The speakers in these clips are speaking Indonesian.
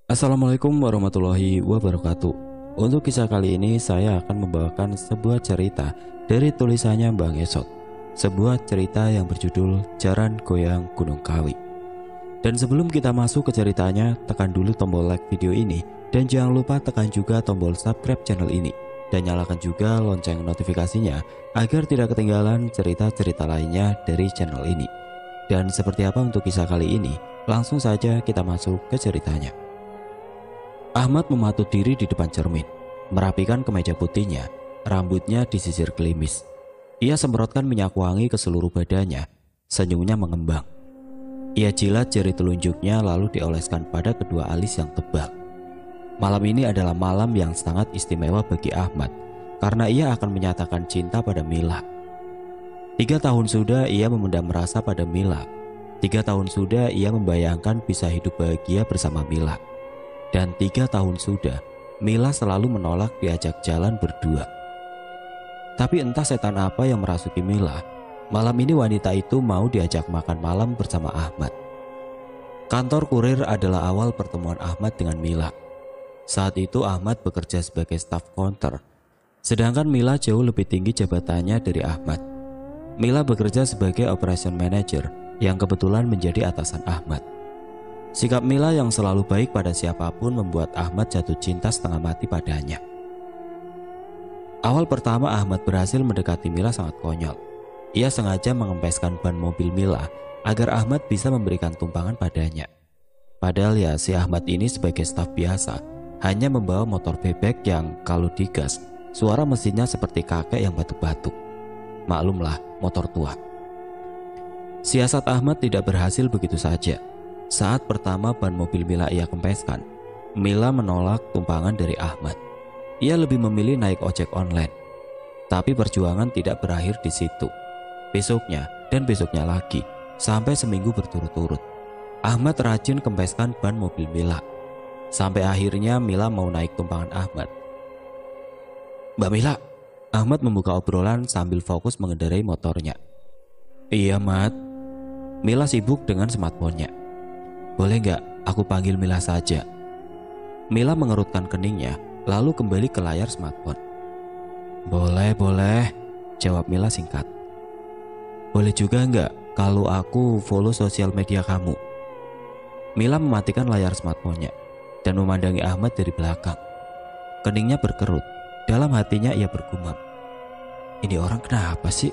Assalamualaikum warahmatullahi wabarakatuh. Untuk kisah kali ini saya akan membawakan sebuah cerita dari tulisannya Bang Esot. Sebuah cerita yang berjudul Jaran Goyang Gunung Kawi. Dan sebelum kita masuk ke ceritanya, tekan dulu tombol like video ini dan jangan lupa tekan juga tombol subscribe channel ini dan nyalakan juga lonceng notifikasinya agar tidak ketinggalan cerita-cerita lainnya dari channel ini. Dan seperti apa untuk kisah kali ini? Langsung saja kita masuk ke ceritanya. Ahmad mematut diri di depan cermin, merapikan kemeja putihnya, rambutnya disisir gelimis. Ia semprotkan minyak wangi ke seluruh badannya, senyumnya mengembang. Ia jilat jari telunjuknya lalu dioleskan pada kedua alis yang tebal. Malam ini adalah malam yang sangat istimewa bagi Ahmad, karena ia akan menyatakan cinta pada Mila. 3 tahun sudah ia memendam rasa pada Mila. 3 tahun sudah ia membayangkan bisa hidup bahagia bersama Mila. Dan 3 tahun sudah, Mila selalu menolak diajak jalan berdua. Tapi entah setan apa yang merasuki Mila, malam ini wanita itu mau diajak makan malam bersama Ahmad. Kantor kurir adalah awal pertemuan Ahmad dengan Mila. Saat itu Ahmad bekerja sebagai staf counter, sedangkan Mila jauh lebih tinggi jabatannya dari Ahmad. Mila bekerja sebagai operation manager yang kebetulan menjadi atasan Ahmad. Sikap Mila yang selalu baik pada siapapun membuat Ahmad jatuh cinta setengah mati padanya. Awal pertama Ahmad berhasil mendekati Mila sangat konyol. Ia sengaja mengempeskan ban mobil Mila agar Ahmad bisa memberikan tumpangan padanya. Padahal ya si Ahmad ini sebagai staf biasa hanya membawa motor bebek yang kalau digas suara mesinnya seperti kakek yang batuk-batuk. Maklumlah motor tua. Siasat Ahmad tidak berhasil begitu saja. Saat pertama ban mobil Mila ia kempeskan, Mila menolak tumpangan dari Ahmad. Ia lebih memilih naik ojek online. Tapi perjuangan tidak berakhir di situ. Besoknya dan besoknya lagi, sampai seminggu berturut-turut, Ahmad rajin kempeskan ban mobil Mila. Sampai akhirnya Mila mau naik tumpangan Ahmad. "Mbak Mila," Ahmad membuka obrolan sambil fokus mengendarai motornya. "Iya, Mat." Mila sibuk dengan smartphone-nya. "Boleh nggak aku panggil Mila saja?" Mila mengerutkan keningnya lalu kembali ke layar smartphone. Boleh, jawab Mila singkat. "Boleh juga nggak kalau aku follow sosial media kamu?" Mila mematikan layar smartphone-nya dan memandangi Ahmad dari belakang. Keningnya berkerut, dalam hatinya ia bergumam, "Ini orang kenapa sih?"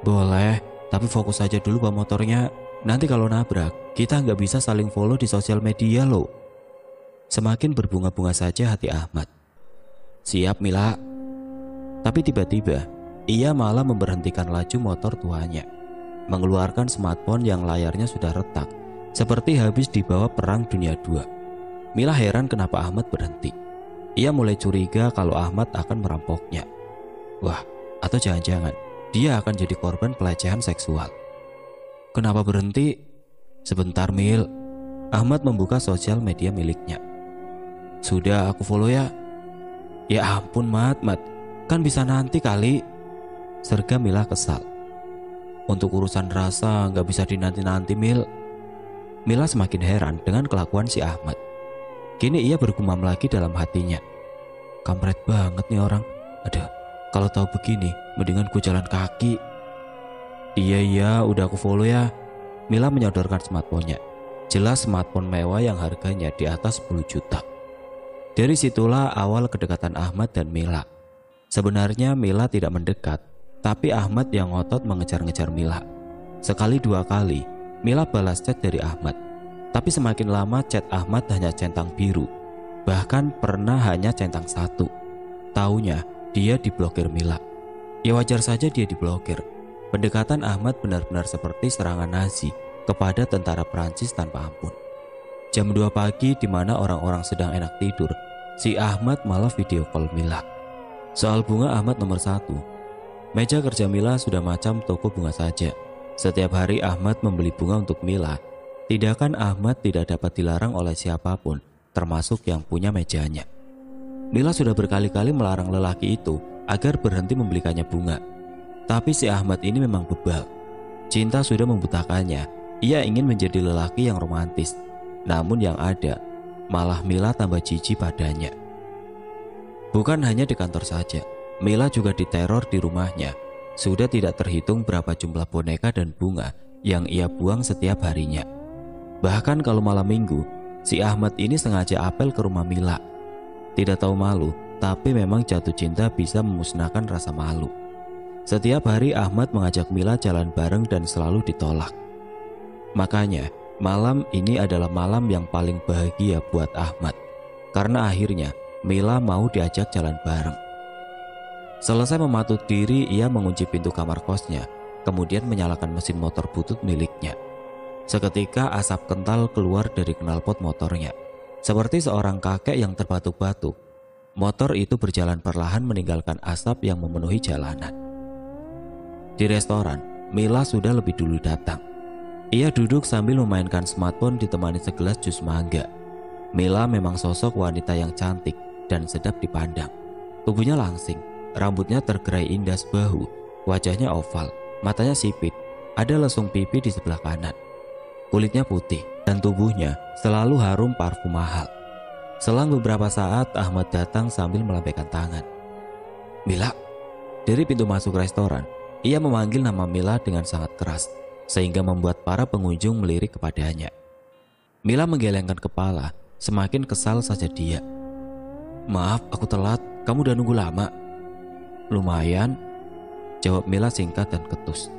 "Boleh, tapi fokus aja dulu bawa motornya. Nanti kalau nabrak, kita nggak bisa saling follow di sosial media loh." Semakin berbunga-bunga saja hati Ahmad. "Siap Mila." Tapi tiba-tiba, ia malah memberhentikan laju motor tuanya, mengeluarkan smartphone yang layarnya sudah retak, seperti habis dibawa perang dunia II. Mila heran kenapa Ahmad berhenti. Ia mulai curiga kalau Ahmad akan merampoknya. Wah, atau jangan-jangan dia akan jadi korban pelecehan seksual. "Kenapa berhenti?" "Sebentar Mil." Ahmad membuka sosial media miliknya. "Sudah aku follow ya." "Ya ampun Mat, kan bisa nanti kali." Serga Mila kesal. "Untuk urusan rasa nggak bisa dinanti-nanti Mil." Mila semakin heran dengan kelakuan si Ahmad. Kini ia bergumam lagi dalam hatinya. Kampret banget nih orang. Aduh, kalau tahu begini mendingan ku jalan kaki. Iya, udah aku follow ya." Mila menyodorkan smartphone-nya. Jelas smartphone mewah yang harganya di atas 10 juta. Dari situlah awal kedekatan Ahmad dan Mila. Sebenarnya Mila tidak mendekat, tapi Ahmad yang ngotot mengejar-ngejar Mila. Sekali 2 kali, Mila balas chat dari Ahmad. Tapi semakin lama chat Ahmad hanya centang biru. Bahkan pernah hanya centang 1. Taunya dia diblokir Mila. Ya wajar saja dia diblokir. Pendekatan Ahmad benar-benar seperti serangan Nazi kepada tentara Prancis tanpa ampun. Jam 2 pagi di mana orang-orang sedang enak tidur, si Ahmad malah video call Mila. Soal bunga Ahmad nomor 1. Meja kerja Mila sudah macam toko bunga saja. Setiap hari Ahmad membeli bunga untuk Mila. Tindakan Ahmad tidak dapat dilarang oleh siapapun, termasuk yang punya mejanya. Mila sudah berkali-kali melarang lelaki itu agar berhenti membelikannya bunga. Tapi si Ahmad ini memang bebal. Cinta sudah membutakannya. Ia ingin menjadi lelaki yang romantis. Namun yang ada, malah Mila tambah jijik padanya. Bukan hanya di kantor saja, Mila juga diteror di rumahnya. Sudah tidak terhitung berapa jumlah boneka dan bunga yang ia buang setiap harinya. Bahkan kalau malam minggu, si Ahmad ini sengaja apel ke rumah Mila. Tidak tahu malu, tapi memang jatuh cinta bisa memusnahkan rasa malu. Setiap hari Ahmad mengajak Mila jalan bareng dan selalu ditolak. Makanya, malam ini adalah malam yang paling bahagia buat Ahmad. Karena akhirnya, Mila mau diajak jalan bareng. Selesai mematut diri, ia mengunci pintu kamar kosnya, kemudian menyalakan mesin motor butut miliknya. Seketika asap kental keluar dari knalpot motornya. Seperti seorang kakek yang terbatuk-batuk, motor itu berjalan perlahan meninggalkan asap yang memenuhi jalanan. Di restoran, Mila sudah lebih dulu datang. Ia duduk sambil memainkan smartphone ditemani segelas jus mangga. Mila memang sosok wanita yang cantik dan sedap dipandang. Tubuhnya langsing, rambutnya tergerai indah sebahu, wajahnya oval, matanya sipit, ada lesung pipi di sebelah kanan. Kulitnya putih dan tubuhnya selalu harum parfum mahal. Selang beberapa saat, Ahmad datang sambil melambaikan tangan. "Mila." Dari pintu masuk restoran, ia memanggil nama Mila dengan sangat keras, sehingga membuat para pengunjung melirik kepadanya. Mila menggelengkan kepala, semakin kesal saja dia. "Maaf, aku telat. Kamu udah nunggu lama?" "Lumayan," jawab Mila singkat dan ketus.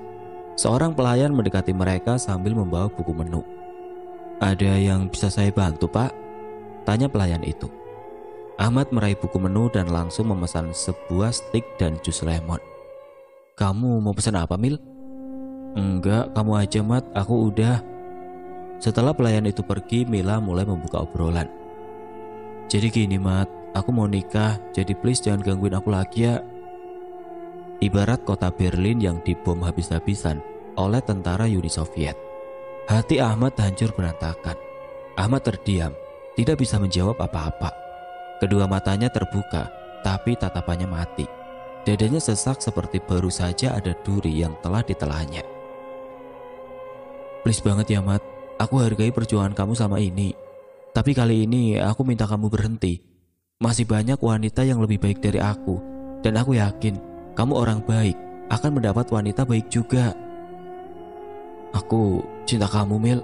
Seorang pelayan mendekati mereka sambil membawa buku menu. "Ada yang bisa saya bantu, Pak?" tanya pelayan itu. Ahmad meraih buku menu dan langsung memesan sebuah steak dan jus lemon. "Kamu mau pesan apa, Mil?" "Enggak, kamu aja, Mat. Aku udah." Setelah pelayan itu pergi, Mila mulai membuka obrolan. "Jadi gini, Mat. Aku mau nikah, jadi please jangan gangguin aku lagi ya." Ibarat kota Berlin yang dibom habis-habisan oleh tentara Uni Soviet. Hati Ahmad hancur berantakan. Ahmad terdiam, tidak bisa menjawab apa-apa. Kedua matanya terbuka, tapi tatapannya mati. Dadanya sesak seperti baru saja ada duri yang telah ditelannya. "Please banget ya, Mat. Aku hargai perjuangan kamu sama ini. Tapi kali ini aku minta kamu berhenti. Masih banyak wanita yang lebih baik dari aku. Dan aku yakin kamu orang baik, akan mendapat wanita baik juga." "Aku cinta kamu, Mil."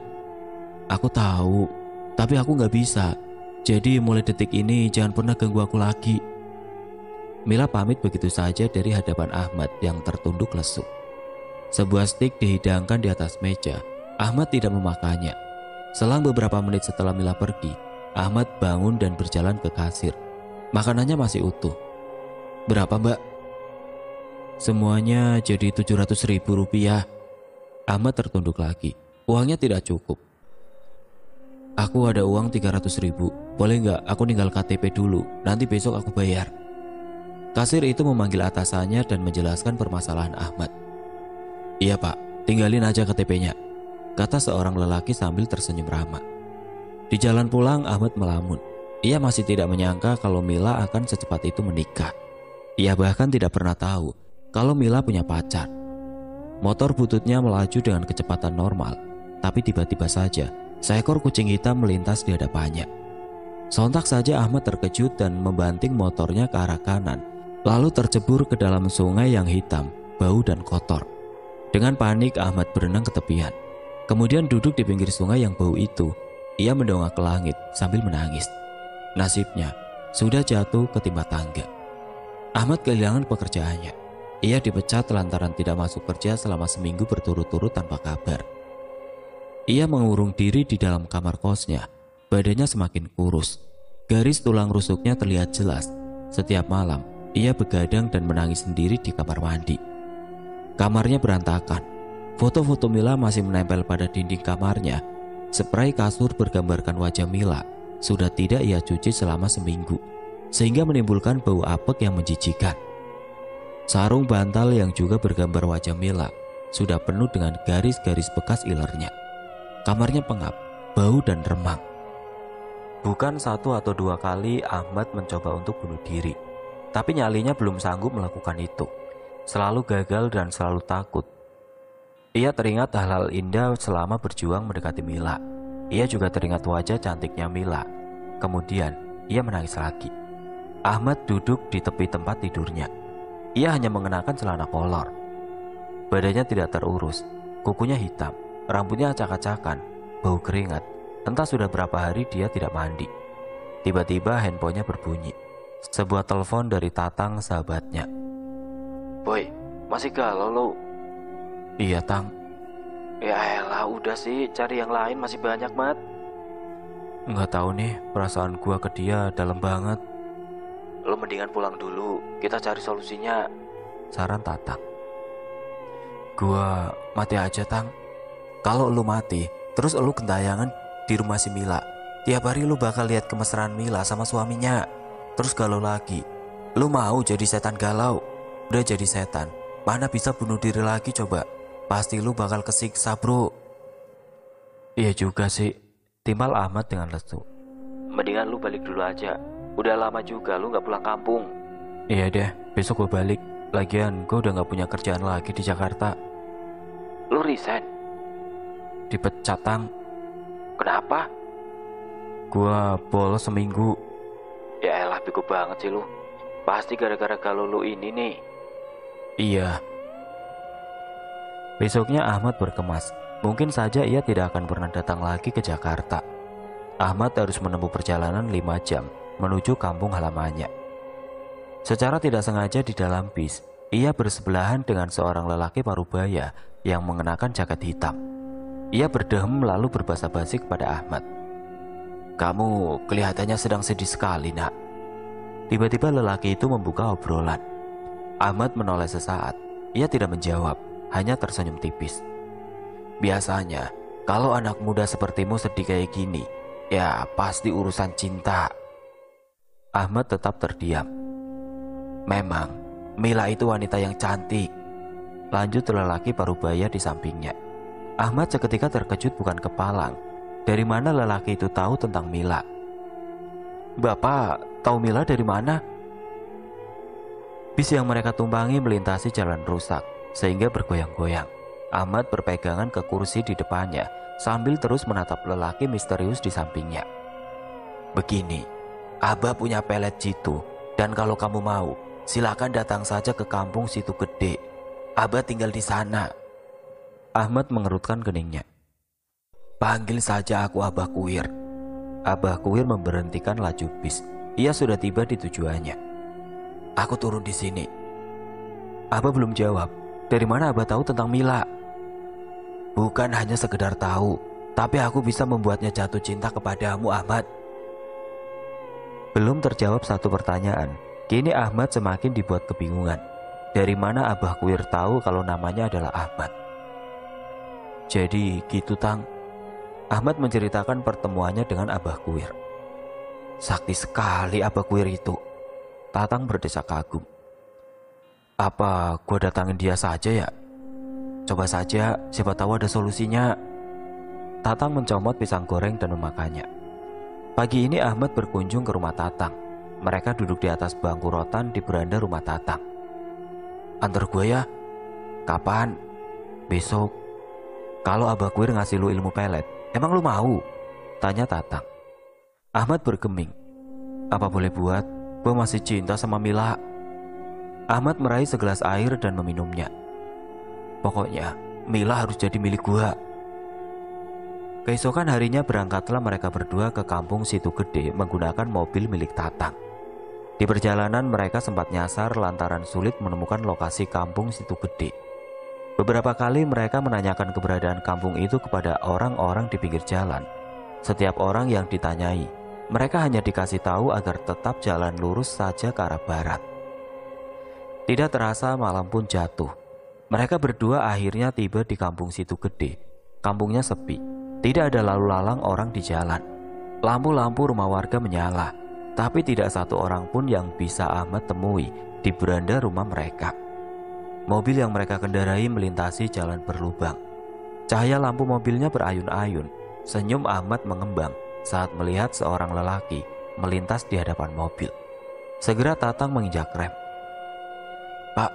"Aku tahu, tapi aku gak bisa. Jadi mulai detik ini jangan pernah ganggu aku lagi." Mila pamit begitu saja dari hadapan Ahmad yang tertunduk lesu. Sebuah stik dihidangkan di atas meja. Ahmad tidak memakannya. Selang beberapa menit setelah Mila pergi, Ahmad bangun dan berjalan ke kasir. Makanannya masih utuh. "Berapa, Mbak?" "Semuanya jadi 700.000 rupiah." Ahmad tertunduk lagi. Uangnya tidak cukup. "Aku ada uang 300.000. Boleh nggak aku tinggal KTP dulu, nanti besok aku bayar." Kasir itu memanggil atasannya dan menjelaskan permasalahan Ahmad. "Iya, Pak, tinggalin aja KTP-nya," kata seorang lelaki sambil tersenyum ramah. Di jalan pulang, Ahmad melamun. Ia masih tidak menyangka kalau Mila akan secepat itu menikah. Ia bahkan tidak pernah tahu kalau Mila punya pacar. Motor bututnya melaju dengan kecepatan normal, tapi tiba-tiba saja seekor kucing hitam melintas di hadapannya. Sontak saja Ahmad terkejut dan membanting motornya ke arah kanan, lalu tercebur ke dalam sungai yang hitam, bau dan kotor. Dengan panik Ahmad berenang ke tepian, kemudian duduk di pinggir sungai yang bau itu. Ia mendongak ke langit sambil menangis. Nasibnya sudah jatuh ke timah tangga. Ahmad kehilangan pekerjaannya. Ia dipecat lantaran tidak masuk kerja selama seminggu berturut-turut tanpa kabar. Ia mengurung diri di dalam kamar kosnya. Badannya semakin kurus. Garis tulang rusuknya terlihat jelas. Setiap malam ia begadang dan menangis sendiri di kamar mandi. Kamarnya berantakan. Foto-foto Mila masih menempel pada dinding kamarnya. Spray kasur bergambarkan wajah Mila sudah tidak ia cuci selama seminggu, sehingga menimbulkan bau apek yang menjijikan. Sarung bantal yang juga bergambar wajah Mila sudah penuh dengan garis-garis bekas ilernya. Kamarnya pengap, bau dan remang. Bukan satu atau dua kali Ahmad mencoba untuk bunuh diri, tapi nyalinya belum sanggup melakukan itu. Selalu gagal dan selalu takut. Ia teringat hal-hal indah selama berjuang mendekati Mila. Ia juga teringat wajah cantiknya Mila. Kemudian ia menangis lagi. Ahmad duduk di tepi tempat tidurnya. Ia hanya mengenakan celana kolor. Badannya tidak terurus, kukunya hitam, rambutnya acak-acakan, bau keringat. Entah sudah berapa hari dia tidak mandi. Tiba-tiba handphonenya berbunyi. Sebuah telepon dari Tatang, sahabatnya. Boy, masih galau lo? Iya, Tang. Ya elah, udah sih, cari yang lain, masih banyak, Mat. Nggak tahu nih, perasaan gua ke dia dalam banget. Lo mendingan pulang dulu, kita cari solusinya. Saran Tatang. Gua mati aja, Tang. Kalau lu mati, terus lu gentayangan di rumah si Mila. Tiap hari lu bakal lihat kemesraan Mila sama suaminya. Terus galau lagi. Lu mau jadi setan galau? Udah jadi setan, mana bisa bunuh diri lagi coba? Pasti lu bakal kesiksa, bro. Iya juga sih, timbal Ahmad dengan lesu. Mendingan lu balik dulu aja. Udah lama juga lu gak pulang kampung. Iya deh, besok gue balik. Lagian gue udah gak punya kerjaan lagi di Jakarta. Lu resign? Dipecat, Tang. Kenapa? Gue bolos seminggu. Ya elah, bego banget sih lu. Pasti gara-gara galau lu ini nih. Iya. Besoknya Ahmad berkemas. Mungkin saja ia tidak akan pernah datang lagi ke Jakarta. Ahmad harus menempuh perjalanan 5 jam menuju kampung halamannya. Secara tidak sengaja di dalam bis, ia bersebelahan dengan seorang lelaki parubaya yang mengenakan jaket hitam. Ia berdehem lalu berbahasa basi kepada Ahmad. Kamu kelihatannya sedang sedih sekali, nak. Tiba-tiba lelaki itu membuka obrolan. Ahmad menoleh sesaat. Ia tidak menjawab, hanya tersenyum tipis. Biasanya, kalau anak muda sepertimu sedih kayak gini, ya pasti urusan cinta. Ahmad tetap terdiam. Memang, Mila itu wanita yang cantik. Lanjut lelaki parubaya di sampingnya. Ahmad seketika terkejut bukan kepalang. Dari mana lelaki itu tahu tentang Mila? Bapak tahu Mila dari mana? Bis yang mereka tumpangi melintasi jalan rusak sehingga bergoyang-goyang. Ahmad berpegangan ke kursi di depannya sambil terus menatap lelaki misterius di sampingnya. Begini, Abah punya pelet jitu, dan kalau kamu mau, silakan datang saja ke kampung Situ Gede. Abah tinggal di sana. Ahmad mengerutkan keningnya. Panggil saja aku Abah Kuwir. Abah Kuwir memberhentikan laju bis. Ia sudah tiba di tujuannya. Aku turun di sini. Abah belum jawab. Dari mana Abah tahu tentang Mila? Bukan hanya sekedar tahu, tapi aku bisa membuatnya jatuh cinta kepadamu, Ahmad. Belum terjawab satu pertanyaan, kini Ahmad semakin dibuat kebingungan. Dari mana Abah Kuwir tahu kalau namanya adalah Ahmad? Jadi gitu, Tang. Ahmad menceritakan pertemuannya dengan Abah Kuwir. Sakti sekali Abah Kuwir itu. Tatang berdesak kagum. Apa gua datangin dia saja ya? Coba saja, siapa tahu ada solusinya. Tatang mencomot pisang goreng dan memakannya. Pagi ini Ahmad berkunjung ke rumah Tatang. Mereka duduk di atas bangku rotan di beranda rumah Tatang. Antar gue ya? Kapan? Besok. Kalau Abah Kuwir ngasih lu ilmu pelet, emang lu mau? Tanya Tatang. Ahmad bergeming. Apa boleh buat? Gue masih cinta sama Mila. Ahmad meraih segelas air dan meminumnya. Pokoknya Mila harus jadi milik gue. Keesokan harinya berangkatlah mereka berdua ke kampung Situ Gede menggunakan mobil milik Tatang. Di perjalanan mereka sempat nyasar lantaran sulit menemukan lokasi kampung Situ Gede. Beberapa kali mereka menanyakan keberadaan kampung itu kepada orang-orang di pinggir jalan. Setiap orang yang ditanyai, mereka hanya dikasih tahu agar tetap jalan lurus saja ke arah barat. Tidak terasa malam pun jatuh. Mereka berdua akhirnya tiba di kampung Situ Gede. Kampungnya sepi, tidak ada lalu lalang orang di jalan. Lampu-lampu rumah warga menyala, tapi tidak satu orang pun yang bisa Ahmad temui di beranda rumah mereka. Mobil yang mereka kendarai melintasi jalan berlubang. Cahaya lampu mobilnya berayun-ayun. Senyum Ahmad mengembang saat melihat seorang lelaki melintas di hadapan mobil. Segera Tatang menginjak rem. Pak,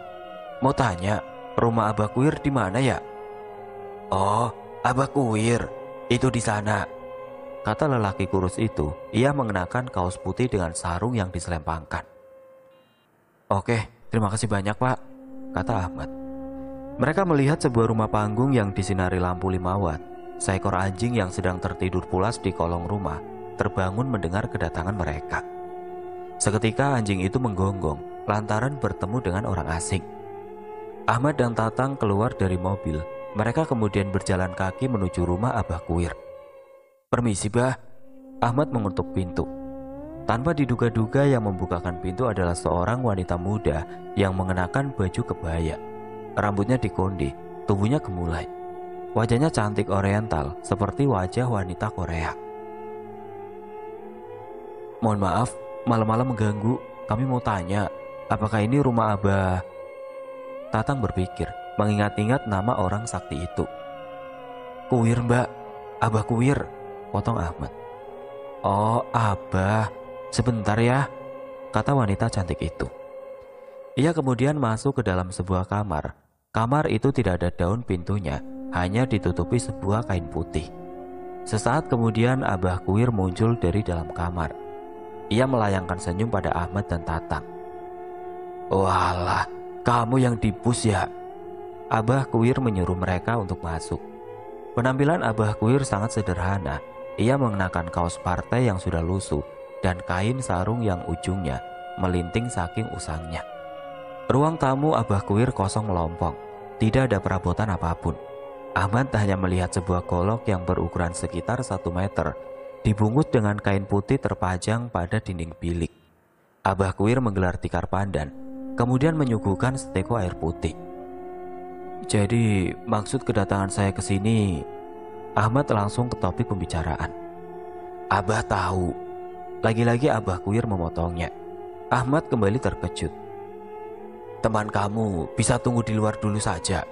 mau tanya, rumah Abah Kuwir di mana ya? Oh, Abah Kuwir, itu di sana. kata lelaki kurus itu. Ia mengenakan kaos putih dengan sarung yang diselempangkan. Oke, terima kasih banyak Pak, kata Ahmad. Mereka melihat sebuah rumah panggung yang disinari lampu 5 watt. Seekor anjing yang sedang tertidur pulas di kolong rumah terbangun mendengar kedatangan mereka. Seketika anjing itu menggonggong lantaran bertemu dengan orang asing. Ahmad dan Tatang keluar dari mobil. Mereka kemudian berjalan kaki menuju rumah Abah Kuir. Permisi Bah. Ahmad mengetuk pintu. Tanpa diduga-duga yang membukakan pintu adalah seorang wanita muda yang mengenakan baju kebaya. Rambutnya dikonde, tubuhnya gemulai. Wajahnya cantik oriental seperti wajah wanita Korea. Mohon maaf, malam-malam mengganggu. Kami mau tanya, apakah ini rumah Abah? Tatang berpikir, mengingat-ingat nama orang sakti itu. Kuir Mbak, Abah Kuir, potong Ahmad. Oh Abah, sebentar ya, kata wanita cantik itu. Ia kemudian masuk ke dalam sebuah kamar. Kamar itu tidak ada daun pintunya, hanya ditutupi sebuah kain putih. Sesaat kemudian Abah Kuir muncul dari dalam kamar. Ia melayangkan senyum pada Ahmad dan Tatang. Walah, kamu yang dibus ya? Abah Kuir menyuruh mereka untuk masuk. Penampilan Abah Kuir sangat sederhana. Ia mengenakan kaos partai yang sudah lusuh dan kain sarung yang ujungnya melinting saking usangnya. Ruang tamu Abah Kuir kosong melompong. Tidak ada perabotan apapun. Ahmad hanya melihat sebuah golok yang berukuran sekitar 1 meter dibungkus dengan kain putih terpajang pada dinding bilik. Abah Kuir menggelar tikar pandan, kemudian menyuguhkan seteko air putih. Jadi maksud kedatangan saya ke sini, Ahmad langsung ke topik pembicaraan. Abah tahu. Lagi-lagi Abah Kuir memotongnya. Ahmad kembali terkejut. Teman kamu bisa tunggu di luar dulu saja,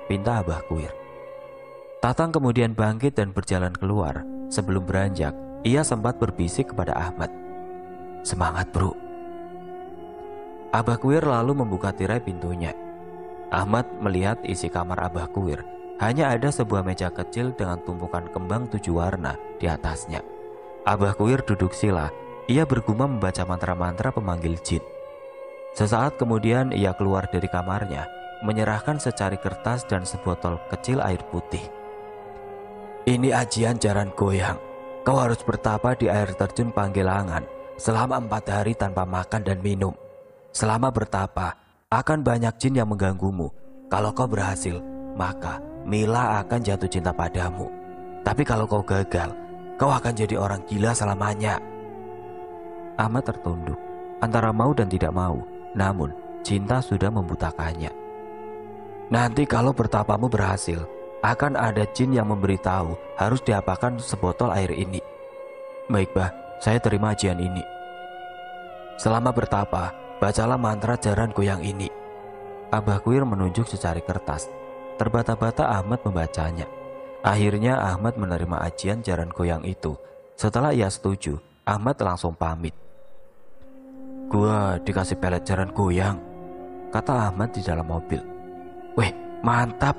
pinta Abah Kuir. Tatang kemudian bangkit dan berjalan keluar. Sebelum beranjak, ia sempat berbisik kepada Ahmad. Semangat bro. Abah Kuir lalu membuka tirai pintunya. Ahmad melihat isi kamar Abah Kuir. Hanya ada sebuah meja kecil dengan tumpukan kembang 7 warna di atasnya. Abah Kuir duduk sila. Ia bergumam membaca mantra-mantra pemanggil jin. Sesaat kemudian ia keluar dari kamarnya, menyerahkan secari kertas dan sebotol kecil air putih. Ini ajian jaran goyang. Kau harus bertapa di air terjun Panggelangan selama 4 hari tanpa makan dan minum. Selama bertapa, akan banyak jin yang mengganggumu. Kalau kau berhasil, maka Mila akan jatuh cinta padamu. Tapi kalau kau gagal, kau akan jadi orang gila selamanya. Ahmad tertunduk, antara mau dan tidak mau. Namun, cinta sudah membutakannya. Nanti kalau bertapamu berhasil, akan ada jin yang memberitahu harus diapakan sebotol air ini. Baik bah, saya terima ajian ini. Selama bertapa, bacalah mantra jaran goyang ini. Abah Kuir menunjuk secari kertas. Terbata-bata Ahmad membacanya. Akhirnya Ahmad menerima ajian jaran goyang itu. Setelah ia setuju, Ahmad langsung pamit. Gua dikasih pelet jaran goyang, kata Ahmad di dalam mobil. Weh, mantap,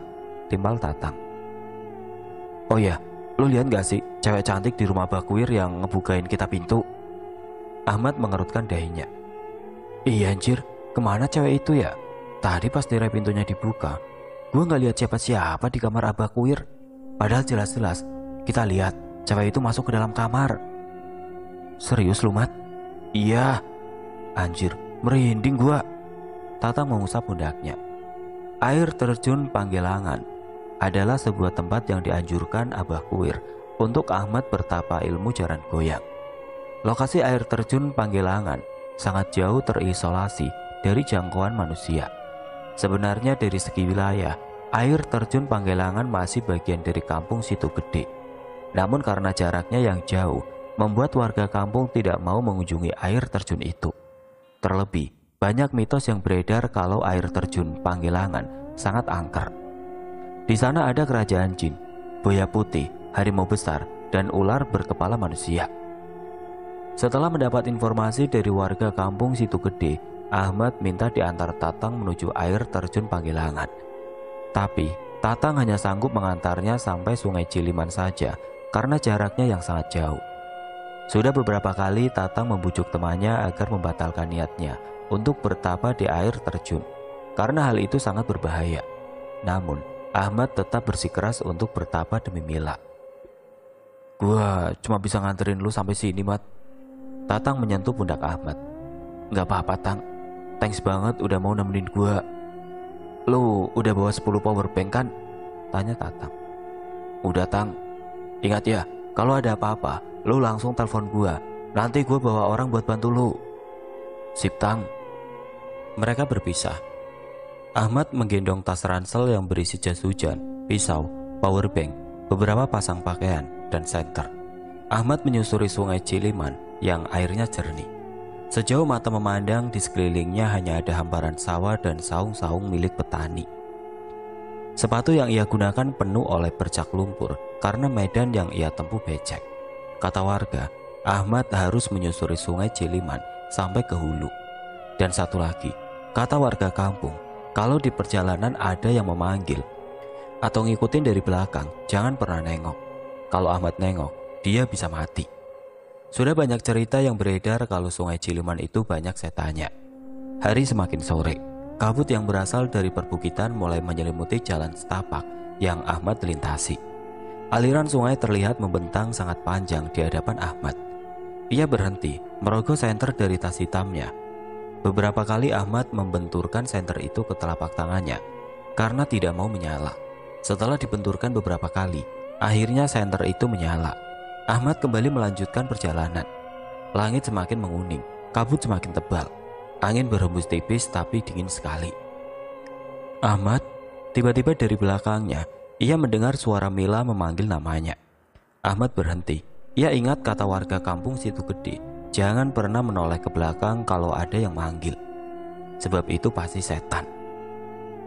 timbal Tatang. Oh ya, lu lihat gak sih cewek cantik di rumah Abah Kuir yang ngebukain kita pintu? Ahmad mengerutkan dahinya. Iya anjir, kemana cewek itu ya? Tadi pas tirai pintunya dibuka, gue gak lihat siapa-siapa di kamar Abah Kuir. Padahal jelas-jelas kita lihat cewek itu masuk ke dalam kamar. Serius lu Mat? Iya. Anjir, merinding gua. Tatang mengusap pundaknya. Air terjun Panggelangan adalah sebuah tempat yang dianjurkan Abah Kuir untuk Ahmad bertapa ilmu jaran goyang. Lokasi air terjun Panggelangan sangat jauh terisolasi dari jangkauan manusia. Sebenarnya dari segi wilayah, air terjun Panggelangan masih bagian dari kampung Situ Gede. Namun karena jaraknya yang jauh, membuat warga kampung tidak mau mengunjungi air terjun itu. Terlebih, banyak mitos yang beredar kalau air terjun Panggelangan sangat angker. Di sana ada kerajaan jin, buaya putih, harimau besar, dan ular berkepala manusia. Setelah mendapat informasi dari warga kampung Situ Gede, Ahmad minta diantar Tatang menuju air terjun Panggelangan. Tapi Tatang hanya sanggup mengantarnya sampai Sungai Ciliman saja karena jaraknya yang sangat jauh. Sudah beberapa kali Tatang membujuk temannya agar membatalkan niatnya untuk bertapa di air terjun, karena hal itu sangat berbahaya. Namun, Ahmad tetap bersikeras untuk bertapa demi Mila. "Gua cuma bisa nganterin lu sampai sini, Mat." Tatang menyentuh pundak Ahmad. "Gak apa-apa, Tang. Thanks banget udah mau nemenin gua." "Lu udah bawa 10 power bank kan?" tanya Tatang. "Udah, Tang. Ingat ya, kalau ada apa-apa, lu langsung telepon gua. Nanti gua bawa orang buat bantu lu." "Sip, Tang." Mereka berpisah. Ahmad menggendong tas ransel yang berisi jas hujan, pisau, power bank, beberapa pasang pakaian, dan senter. Ahmad menyusuri sungai Ciliman yang airnya jernih. Sejauh mata memandang, di sekelilingnya hanya ada hamparan sawah dan saung-saung milik petani. Sepatu yang ia gunakan penuh oleh bercak lumpur karena medan yang ia tempuh becek. Kata warga, Ahmad harus menyusuri sungai Ciliman sampai ke hulu. Dan satu lagi, kata warga kampung, kalau di perjalanan ada yang memanggil atau ngikutin dari belakang, jangan pernah nengok. Kalau Ahmad nengok, dia bisa mati. Sudah banyak cerita yang beredar kalau sungai Ciliman itu banyak setannya. Hari semakin sore, kabut yang berasal dari perbukitan mulai menyelimuti jalan setapak yang Ahmad lintasi. Aliran sungai terlihat membentang sangat panjang di hadapan Ahmad. Ia berhenti, merogoh senter dari tas hitamnya. Beberapa kali Ahmad membenturkan senter itu ke telapak tangannya karena tidak mau menyala. Setelah dibenturkan beberapa kali, akhirnya senter itu menyala. Ahmad kembali melanjutkan perjalanan. Langit semakin menguning, kabut semakin tebal. Angin berhembus tipis tapi dingin sekali. Ahmad, tiba-tiba dari belakangnya, ia mendengar suara Mila memanggil namanya. Ahmad berhenti. Ia ingat kata warga kampung Situ Gede, jangan pernah menoleh ke belakang kalau ada yang manggil, sebab itu pasti setan.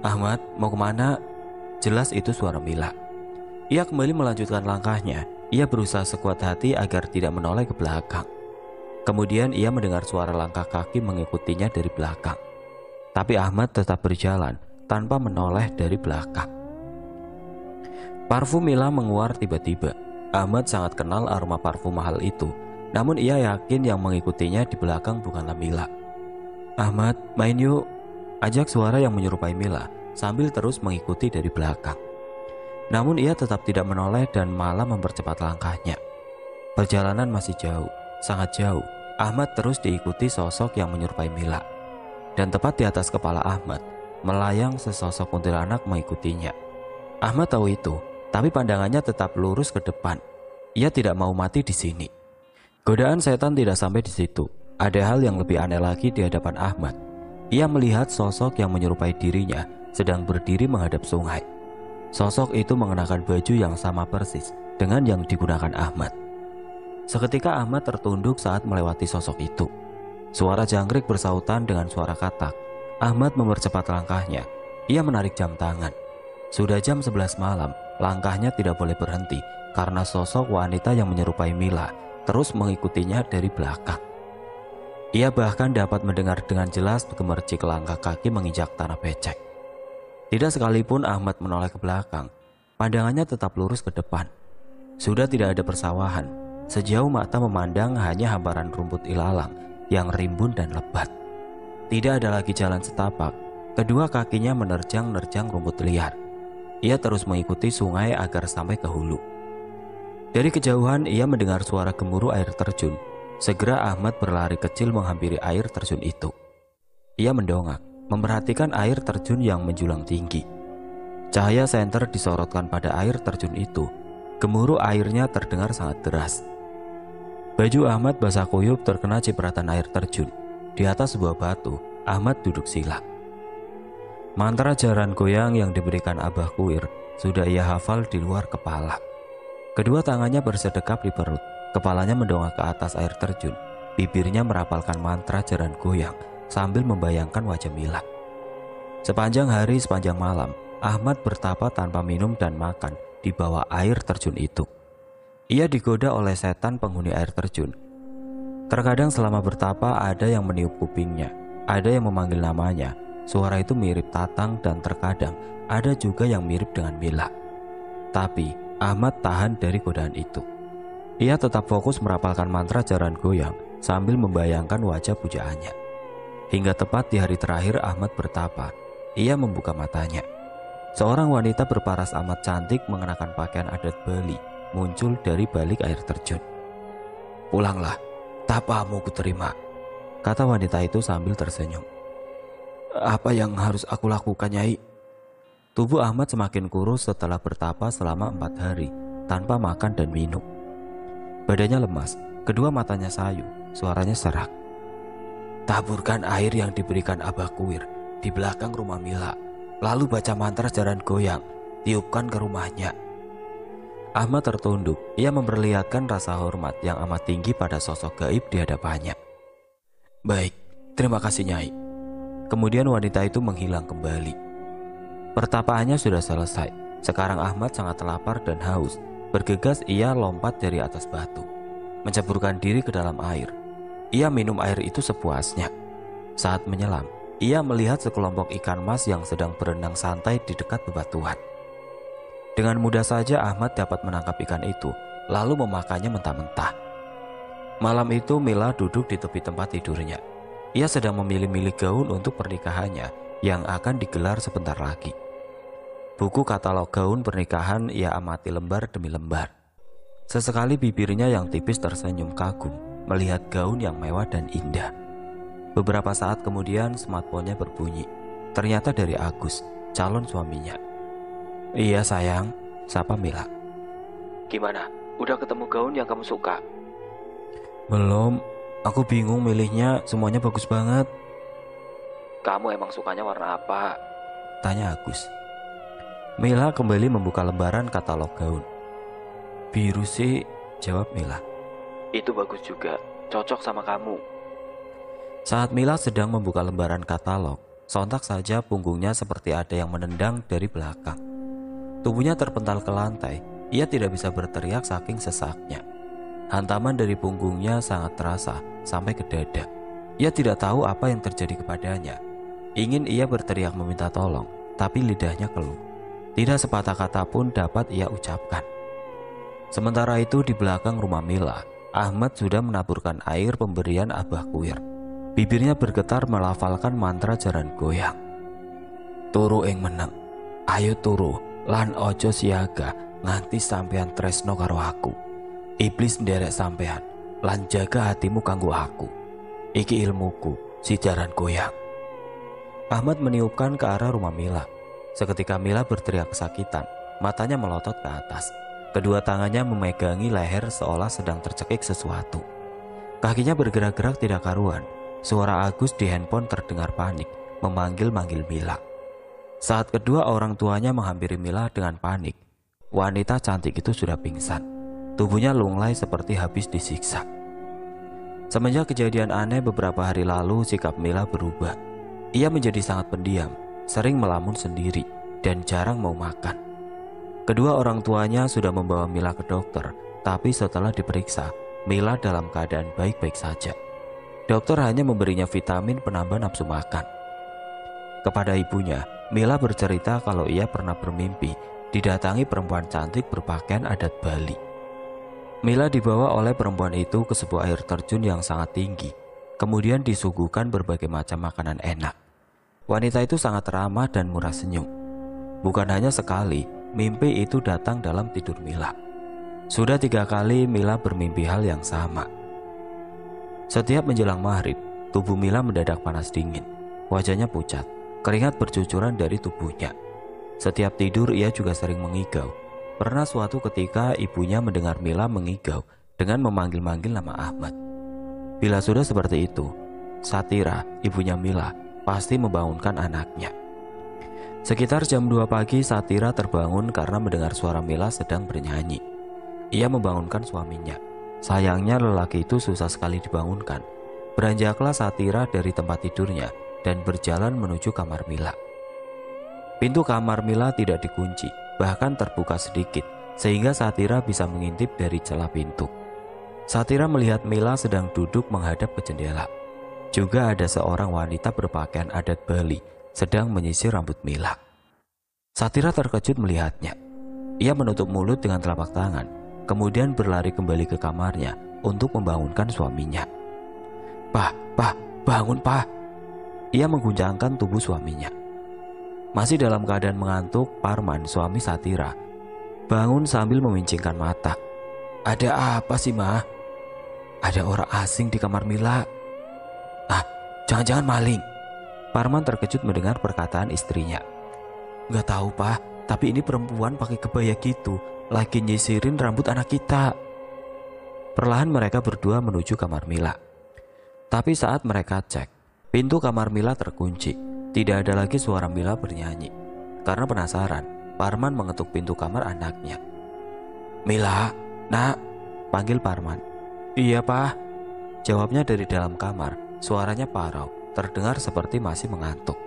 "Ahmad, mau kemana?" Jelas itu suara Mila. Ia kembali melanjutkan langkahnya. Ia berusaha sekuat hati agar tidak menoleh ke belakang. Kemudian ia mendengar suara langkah kaki mengikutinya dari belakang. Tapi Ahmad tetap berjalan tanpa menoleh dari belakang. Parfum Mila menguar tiba-tiba. Ahmad sangat kenal aroma parfum mahal itu. Namun ia yakin yang mengikutinya di belakang bukanlah Mila. "Ahmad, main yuk," ajak suara yang menyerupai Mila sambil terus mengikuti dari belakang. Namun ia tetap tidak menoleh dan malah mempercepat langkahnya. Perjalanan masih jauh, sangat jauh. Ahmad terus diikuti sosok yang menyerupai Mila. Dan tepat di atas kepala Ahmad, melayang sesosok kuntilanak mengikutinya. Ahmad tahu itu, tapi pandangannya tetap lurus ke depan. Ia tidak mau mati di sini. Godaan setan tidak sampai di situ. Ada hal yang lebih aneh lagi di hadapan Ahmad. Ia melihat sosok yang menyerupai dirinya sedang berdiri menghadap sungai. Sosok itu mengenakan baju yang sama persis dengan yang digunakan Ahmad. Seketika Ahmad tertunduk saat melewati sosok itu. Suara jangkrik bersautan dengan suara katak. Ahmad mempercepat langkahnya. Ia menarik jam tangan. Sudah jam 11 malam, langkahnya tidak boleh berhenti karena sosok wanita yang menyerupai Mila terus mengikutinya dari belakang. Ia bahkan dapat mendengar dengan jelas gemercik langkah kaki menginjak tanah becek. Tidak sekalipun Ahmad menoleh ke belakang, pandangannya tetap lurus ke depan. Sudah tidak ada persawahan, sejauh mata memandang hanya hamparan rumput ilalang yang rimbun dan lebat. Tidak ada lagi jalan setapak, kedua kakinya menerjang-nerjang rumput liar. Ia terus mengikuti sungai agar sampai ke hulu. Dari kejauhan ia mendengar suara gemuruh air terjun. Segera Ahmad berlari kecil menghampiri air terjun itu. Ia mendongak, memperhatikan air terjun yang menjulang tinggi. Cahaya senter disorotkan pada air terjun itu. Gemuruh airnya terdengar sangat deras. Baju Ahmad basah kuyup terkena cipratan air terjun. Di atas sebuah batu, Ahmad duduk sila. Mantra jaran goyang yang diberikan Abah Kuir sudah ia hafal di luar kepala. Kedua tangannya bersedekap di perut, kepalanya mendongak ke atas air terjun. Bibirnya merapalkan mantra jaran goyang sambil membayangkan wajah Mila. Sepanjang hari, sepanjang malam, Ahmad bertapa tanpa minum dan makan di bawah air terjun itu. Ia digoda oleh setan penghuni air terjun. Terkadang selama bertapa ada yang meniup kupingnya, ada yang memanggil namanya. Suara itu mirip Tatang dan terkadang ada juga yang mirip dengan Mila. Tapi Ahmad tahan dari godaan itu. Ia tetap fokus merapalkan mantra jaran goyang sambil membayangkan wajah pujaannya. Hingga tepat di hari terakhir Ahmad bertapa, ia membuka matanya. Seorang wanita berparas amat cantik mengenakan pakaian adat Bali muncul dari balik air terjun. "Pulanglah, tapamu kuterima," kata wanita itu sambil tersenyum. "Apa yang harus aku lakukan, Nyai?" Tubuh Ahmad semakin kurus setelah bertapa selama 4 hari tanpa makan dan minum. Badannya lemas, kedua matanya sayu, suaranya serak. "Taburkan air yang diberikan Abah Kuir di belakang rumah Mila, lalu baca mantra jaran goyang, tiupkan ke rumahnya." Ahmad tertunduk, ia memperlihatkan rasa hormat yang amat tinggi pada sosok gaib di hadapannya. "Baik, terima kasih Nyai." Kemudian wanita itu menghilang kembali. Pertapaannya sudah selesai. Sekarang Ahmad sangat lapar dan haus. Bergegas ia lompat dari atas batu, menceburkan diri ke dalam air. Ia minum air itu sepuasnya. Saat menyelam, ia melihat sekelompok ikan mas yang sedang berenang santai di dekat bebatuan. Dengan mudah saja Ahmad dapat menangkap ikan itu, lalu memakannya mentah-mentah. Malam itu Mila duduk di tepi tempat tidurnya. Ia sedang memilih-milih gaun untuk pernikahannya yang akan digelar sebentar lagi. Buku katalog gaun pernikahan ia amati lembar demi lembar. Sesekali bibirnya yang tipis tersenyum kagum melihat gaun yang mewah dan indah. Beberapa saat kemudian smartphone-nya berbunyi. Ternyata dari Agus, calon suaminya. "Iya sayang," sapa Mila. Gimana? Udah ketemu gaun yang kamu suka? "Belum, aku bingung milihnya, semuanya bagus banget." Kamu emang sukanya warna apa? Tanya Agus. Mila kembali membuka lembaran katalog gaun. "Biru sih," jawab Mila. Itu bagus juga, cocok sama kamu. Saat Mila sedang membuka lembaran katalog, sontak saja punggungnya seperti ada yang menendang dari belakang. Tubuhnya terpental ke lantai, ia tidak bisa berteriak saking sesaknya. Hantaman dari punggungnya sangat terasa sampai ke dada. Ia tidak tahu apa yang terjadi kepadanya. Ingin ia berteriak meminta tolong, tapi lidahnya keluh. Tidak sepatah kata pun dapat ia ucapkan. Sementara itu di belakang rumah Mila, Ahmad sudah menaburkan air pemberian Abah Kuir. Bibirnya bergetar melafalkan mantra jaran goyang. "Turu ing meneng, ayo turu, lan ojo siaga nganti sampean tresno karo aku. Iblis nderek sampean, lan jaga hatimu kanggo aku. Iki ilmuku, si jaran goyang." Ahmad meniupkan ke arah rumah Mila. Seketika Mila berteriak kesakitan, matanya melotot ke atas. Kedua tangannya memegangi leher seolah sedang tercekik sesuatu. Kakinya bergerak-gerak tidak karuan. Suara Agus di handphone terdengar panik, memanggil-manggil Mila. Saat kedua orang tuanya menghampiri Mila dengan panik, wanita cantik itu sudah pingsan. Tubuhnya lunglai seperti habis disiksa. Semenjak kejadian aneh beberapa hari lalu, sikap Mila berubah. Ia menjadi sangat pendiam, sering melamun sendiri, dan jarang mau makan. Kedua orang tuanya sudah membawa Mila ke dokter, tapi setelah diperiksa, Mila dalam keadaan baik-baik saja. Dokter hanya memberinya vitamin penambah nafsu makan. Kepada ibunya, Mila bercerita kalau ia pernah bermimpi didatangi perempuan cantik berpakaian adat Bali. Mila dibawa oleh perempuan itu ke sebuah air terjun yang sangat tinggi, kemudian disuguhkan berbagai macam makanan enak. Wanita itu sangat ramah dan murah senyum. Bukan hanya sekali, mimpi itu datang dalam tidur Mila. Sudah 3 kali Mila bermimpi hal yang sama. Setiap menjelang maghrib, tubuh Mila mendadak panas dingin. Wajahnya pucat, keringat bercucuran dari tubuhnya. Setiap tidur ia juga sering mengigau. Pernah suatu ketika ibunya mendengar Mila mengigau dengan memanggil-manggil nama Ahmad. Bila sudah seperti itu, Satira, ibunya Mila, pasti membangunkan anaknya. Sekitar jam 2 pagi Satira terbangun karena mendengar suara Mila sedang bernyanyi. Ia membangunkan suaminya. Sayangnya lelaki itu susah sekali dibangunkan. Beranjaklah Satira dari tempat tidurnya dan berjalan menuju kamar Mila. Pintu kamar Mila tidak dikunci, bahkan terbuka sedikit, sehingga Satira bisa mengintip dari celah pintu. Satira melihat Mila sedang duduk menghadap ke jendela. Juga ada seorang wanita berpakaian adat Bali sedang menyisir rambut Mila. Satira terkejut melihatnya. Ia menutup mulut dengan telapak tangan. kemudian berlari kembali ke kamarnya untuk membangunkan suaminya. "Pah, bangun, Pah." Ia mengguncangkan tubuh suaminya. Masih dalam keadaan mengantuk, Parman, suami Satira, bangun sambil memincingkan mata. "Ada apa sih, Ma?" "Ada orang asing di kamar Mila." "Ah, jangan-jangan maling." Parman terkejut mendengar perkataan istrinya. "Gak tahu, Pak, tapi ini perempuan pakai kebaya gitu, lagi nyisirin rambut anak kita." Perlahan mereka berdua menuju kamar Mila. Tapi saat mereka cek, pintu kamar Mila terkunci. Tidak ada lagi suara Mila bernyanyi. Karena penasaran, Parman mengetuk pintu kamar anaknya. "Mila, Nak," panggil Parman. "Iya, Pak," jawabnya dari dalam kamar. Suaranya parau, terdengar seperti masih mengantuk.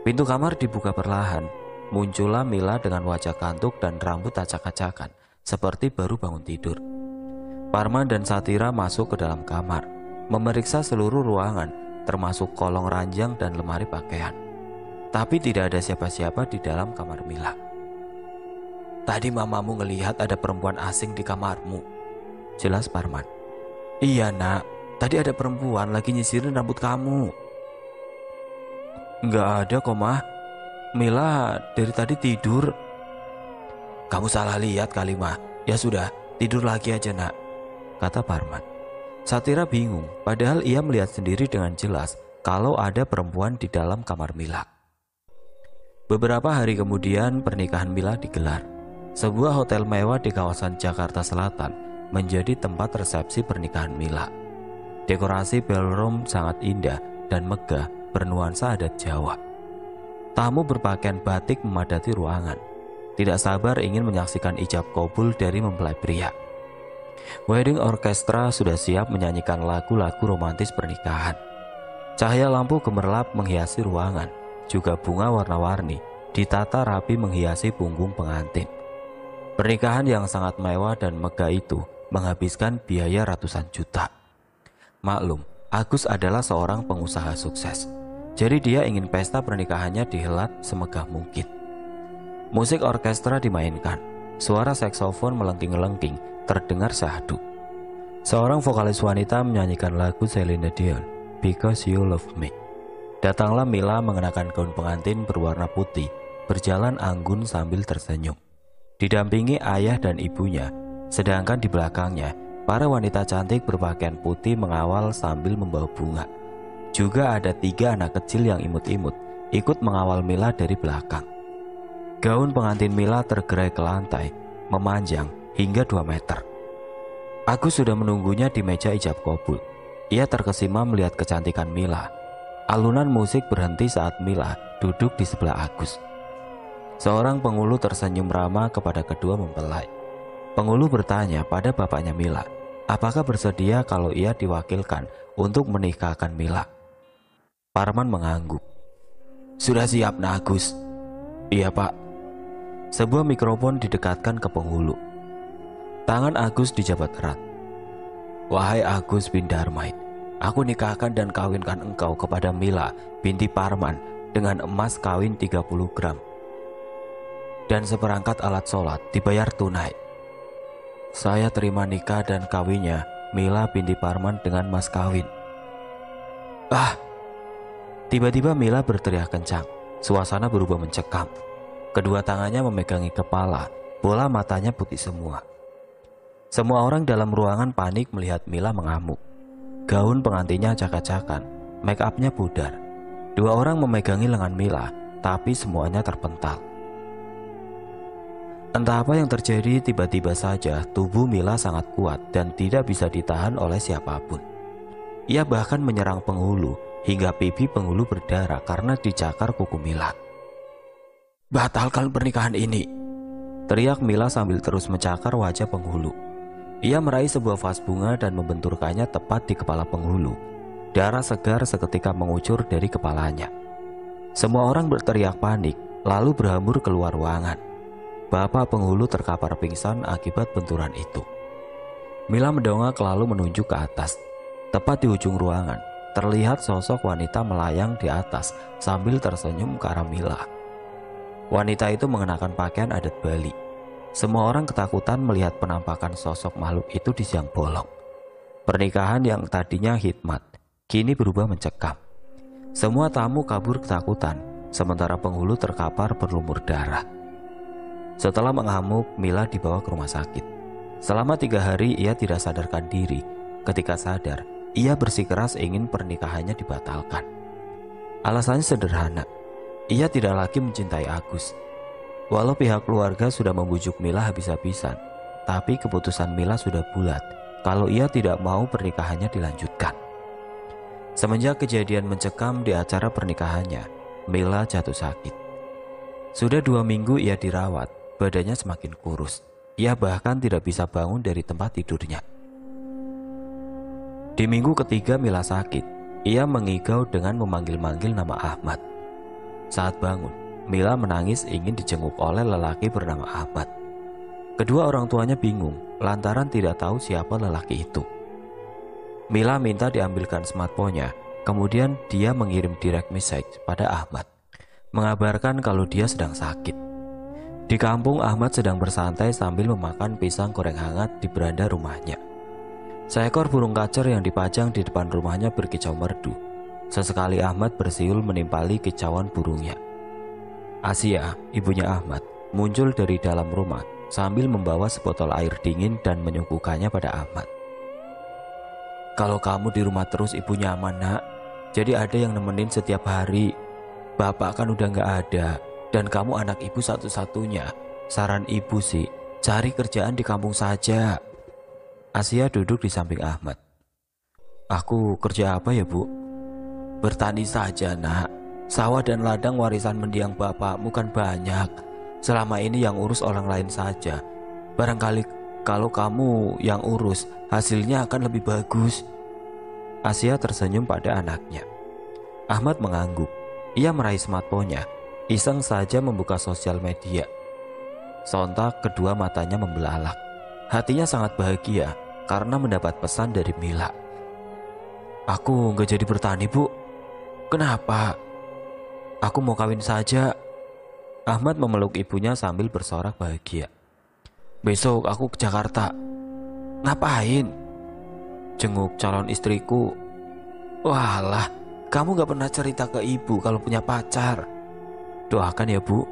Pintu kamar dibuka perlahan. Muncullah Mila dengan wajah kantuk dan rambut acak-acakan, seperti baru bangun tidur. Parman dan Satira masuk ke dalam kamar, memeriksa seluruh ruangan, termasuk kolong ranjang dan lemari pakaian. Tapi tidak ada siapa-siapa di dalam kamar Mila. "Tadi mamamu ngelihat ada perempuan asing di kamarmu," jelas Parman. "Iya, Nak, tadi ada perempuan lagi nyisirin rambut kamu." "Nggak ada kok, Mah. Mila dari tadi tidur." "Kamu salah lihat kali, Mah. Ya sudah, tidur lagi aja, Nak," kata Parman. Satira bingung, padahal ia melihat sendiri dengan jelas kalau ada perempuan di dalam kamar Mila. Beberapa hari kemudian pernikahan Mila digelar. Sebuah hotel mewah di kawasan Jakarta Selatan menjadi tempat resepsi pernikahan Mila. Dekorasi ballroom sangat indah dan megah, bernuansa adat Jawa. Tamu berpakaian batik memadati ruangan. Tidak sabar ingin menyaksikan ijab kabul dari mempelai pria. Wedding orchestra sudah siap menyanyikan lagu-lagu romantis pernikahan. Cahaya lampu gemerlap menghiasi ruangan, juga bunga warna-warni ditata rapi menghiasi punggung pengantin. Pernikahan yang sangat mewah dan megah itu menghabiskan biaya ratusan juta. Maklum, Agus adalah seorang pengusaha sukses. Jadi dia ingin pesta pernikahannya dihelat semegah mungkin. Musik orkestra dimainkan. Suara saksofon melengking-lengking terdengar syahdu. Seorang vokalis wanita menyanyikan lagu Celine Dion, Because You Love Me. Datanglah Mila mengenakan gaun pengantin berwarna putih, berjalan anggun sambil tersenyum. Didampingi ayah dan ibunya, sedangkan di belakangnya, para wanita cantik berpakaian putih mengawal sambil membawa bunga. Juga ada 3 anak kecil yang imut-imut, ikut mengawal Mila dari belakang. Gaun pengantin Mila tergerai ke lantai, memanjang hingga 2 meter. Agus sudah menunggunya di meja ijab kabul. Ia terkesima melihat kecantikan Mila. Alunan musik berhenti saat Mila duduk di sebelah Agus. Seorang penghulu tersenyum ramah kepada kedua mempelai. Penghulu bertanya pada bapaknya Mila, apakah bersedia kalau ia diwakilkan untuk menikahkan Mila. Parman mengangguk. "Sudah siap, Nak Agus." "Iya, Pak." Sebuah mikrofon didekatkan ke penghulu. Tangan Agus dijabat erat. "Wahai Agus bin Darmain, aku nikahkan dan kawinkan engkau kepada Mila binti Parman dengan emas kawin 30 gram. Dan seperangkat alat sholat dibayar tunai. Saya terima nikah dan kawinnya Mila binti Parman dengan mas kawin." "Ah!" Tiba-tiba Mila berteriak kencang. Suasana berubah mencekam. Kedua tangannya memegangi kepala, bola matanya putih semua. Semua orang dalam ruangan panik melihat Mila mengamuk. Gaun pengantinnya acak-acakan, make upnya pudar. 2 orang memegangi lengan Mila, tapi semuanya terpental. Entah apa yang terjadi, tiba-tiba saja tubuh Mila sangat kuat dan tidak bisa ditahan oleh siapapun. Ia bahkan menyerang penghulu, hingga pipi penghulu berdarah karena dicakar kuku Mila. "Batalkan pernikahan ini!" teriak Mila sambil terus mencakar wajah penghulu. Ia meraih sebuah vas bunga dan membenturkannya tepat di kepala penghulu. Darah segar seketika mengucur dari kepalanya. Semua orang berteriak panik, lalu berhambur keluar ruangan. Bapak penghulu terkapar pingsan akibat benturan itu. Mila mendongak lalu menunjuk ke atas. Tepat di ujung ruangan, terlihat sosok wanita melayang di atas sambil tersenyum ke arah Mila. Wanita itu mengenakan pakaian adat Bali. Semua orang ketakutan melihat penampakan sosok makhluk itu di siang bolong. Pernikahan yang tadinya hikmat, kini berubah mencekam. Semua tamu kabur ketakutan, sementara penghulu terkapar berlumur darah. Setelah mengamuk, Mila dibawa ke rumah sakit. Selama 3 hari ia tidak sadarkan diri. Ketika sadar, ia bersikeras ingin pernikahannya dibatalkan. Alasannya sederhana, ia tidak lagi mencintai Agus. Walau pihak keluarga sudah membujuk Mila habis-habisan, tapi keputusan Mila sudah bulat kalau ia tidak mau pernikahannya dilanjutkan. Semenjak kejadian mencekam di acara pernikahannya, Mila jatuh sakit. Sudah 2 minggu ia dirawat, badannya semakin kurus. Ia bahkan tidak bisa bangun dari tempat tidurnya. Di minggu ketiga Mila sakit, ia mengigau dengan memanggil-manggil nama Ahmad. Saat bangun, Mila menangis ingin dijenguk oleh lelaki bernama Ahmad. Kedua orang tuanya bingung lantaran tidak tahu siapa lelaki itu. Mila minta diambilkan smartphone-nya, kemudian dia mengirim direct message pada Ahmad, mengabarkan kalau dia sedang sakit. Di kampung, Ahmad sedang bersantai sambil memakan pisang goreng hangat di beranda rumahnya. Seekor burung kacer yang dipajang di depan rumahnya berkicau merdu. Sesekali Ahmad bersiul menimpali kicauan burungnya. Asia, ibunya Ahmad, muncul dari dalam rumah sambil membawa sebotol air dingin dan menyuguhkannya pada Ahmad. Kalau kamu di rumah terus ibu nyaman nak, jadi ada yang nemenin setiap hari. Bapak kan udah gak ada, dan kamu anak ibu satu-satunya. Saran ibu sih, cari kerjaan di kampung saja. Asia duduk di samping Ahmad. Aku kerja apa ya bu? Bertani saja nak. Sawah dan ladang warisan mendiang bapakmu kan banyak. Selama ini yang urus orang lain saja. Barangkali kalau kamu yang urus, hasilnya akan lebih bagus. Asia tersenyum pada anaknya. Ahmad mengangguk. Ia meraih smartphone-nya, iseng saja membuka sosial media. Sontak kedua matanya membelalak. Hatinya sangat bahagia karena mendapat pesan dari Mila. Aku gak jadi bertani bu. Kenapa? Aku mau kawin saja. Ahmad memeluk ibunya sambil bersorak bahagia. Besok aku ke Jakarta. Ngapain? Jenguk calon istriku. Walah, kamu gak pernah cerita ke ibu kalau punya pacar. Doakan ya bu.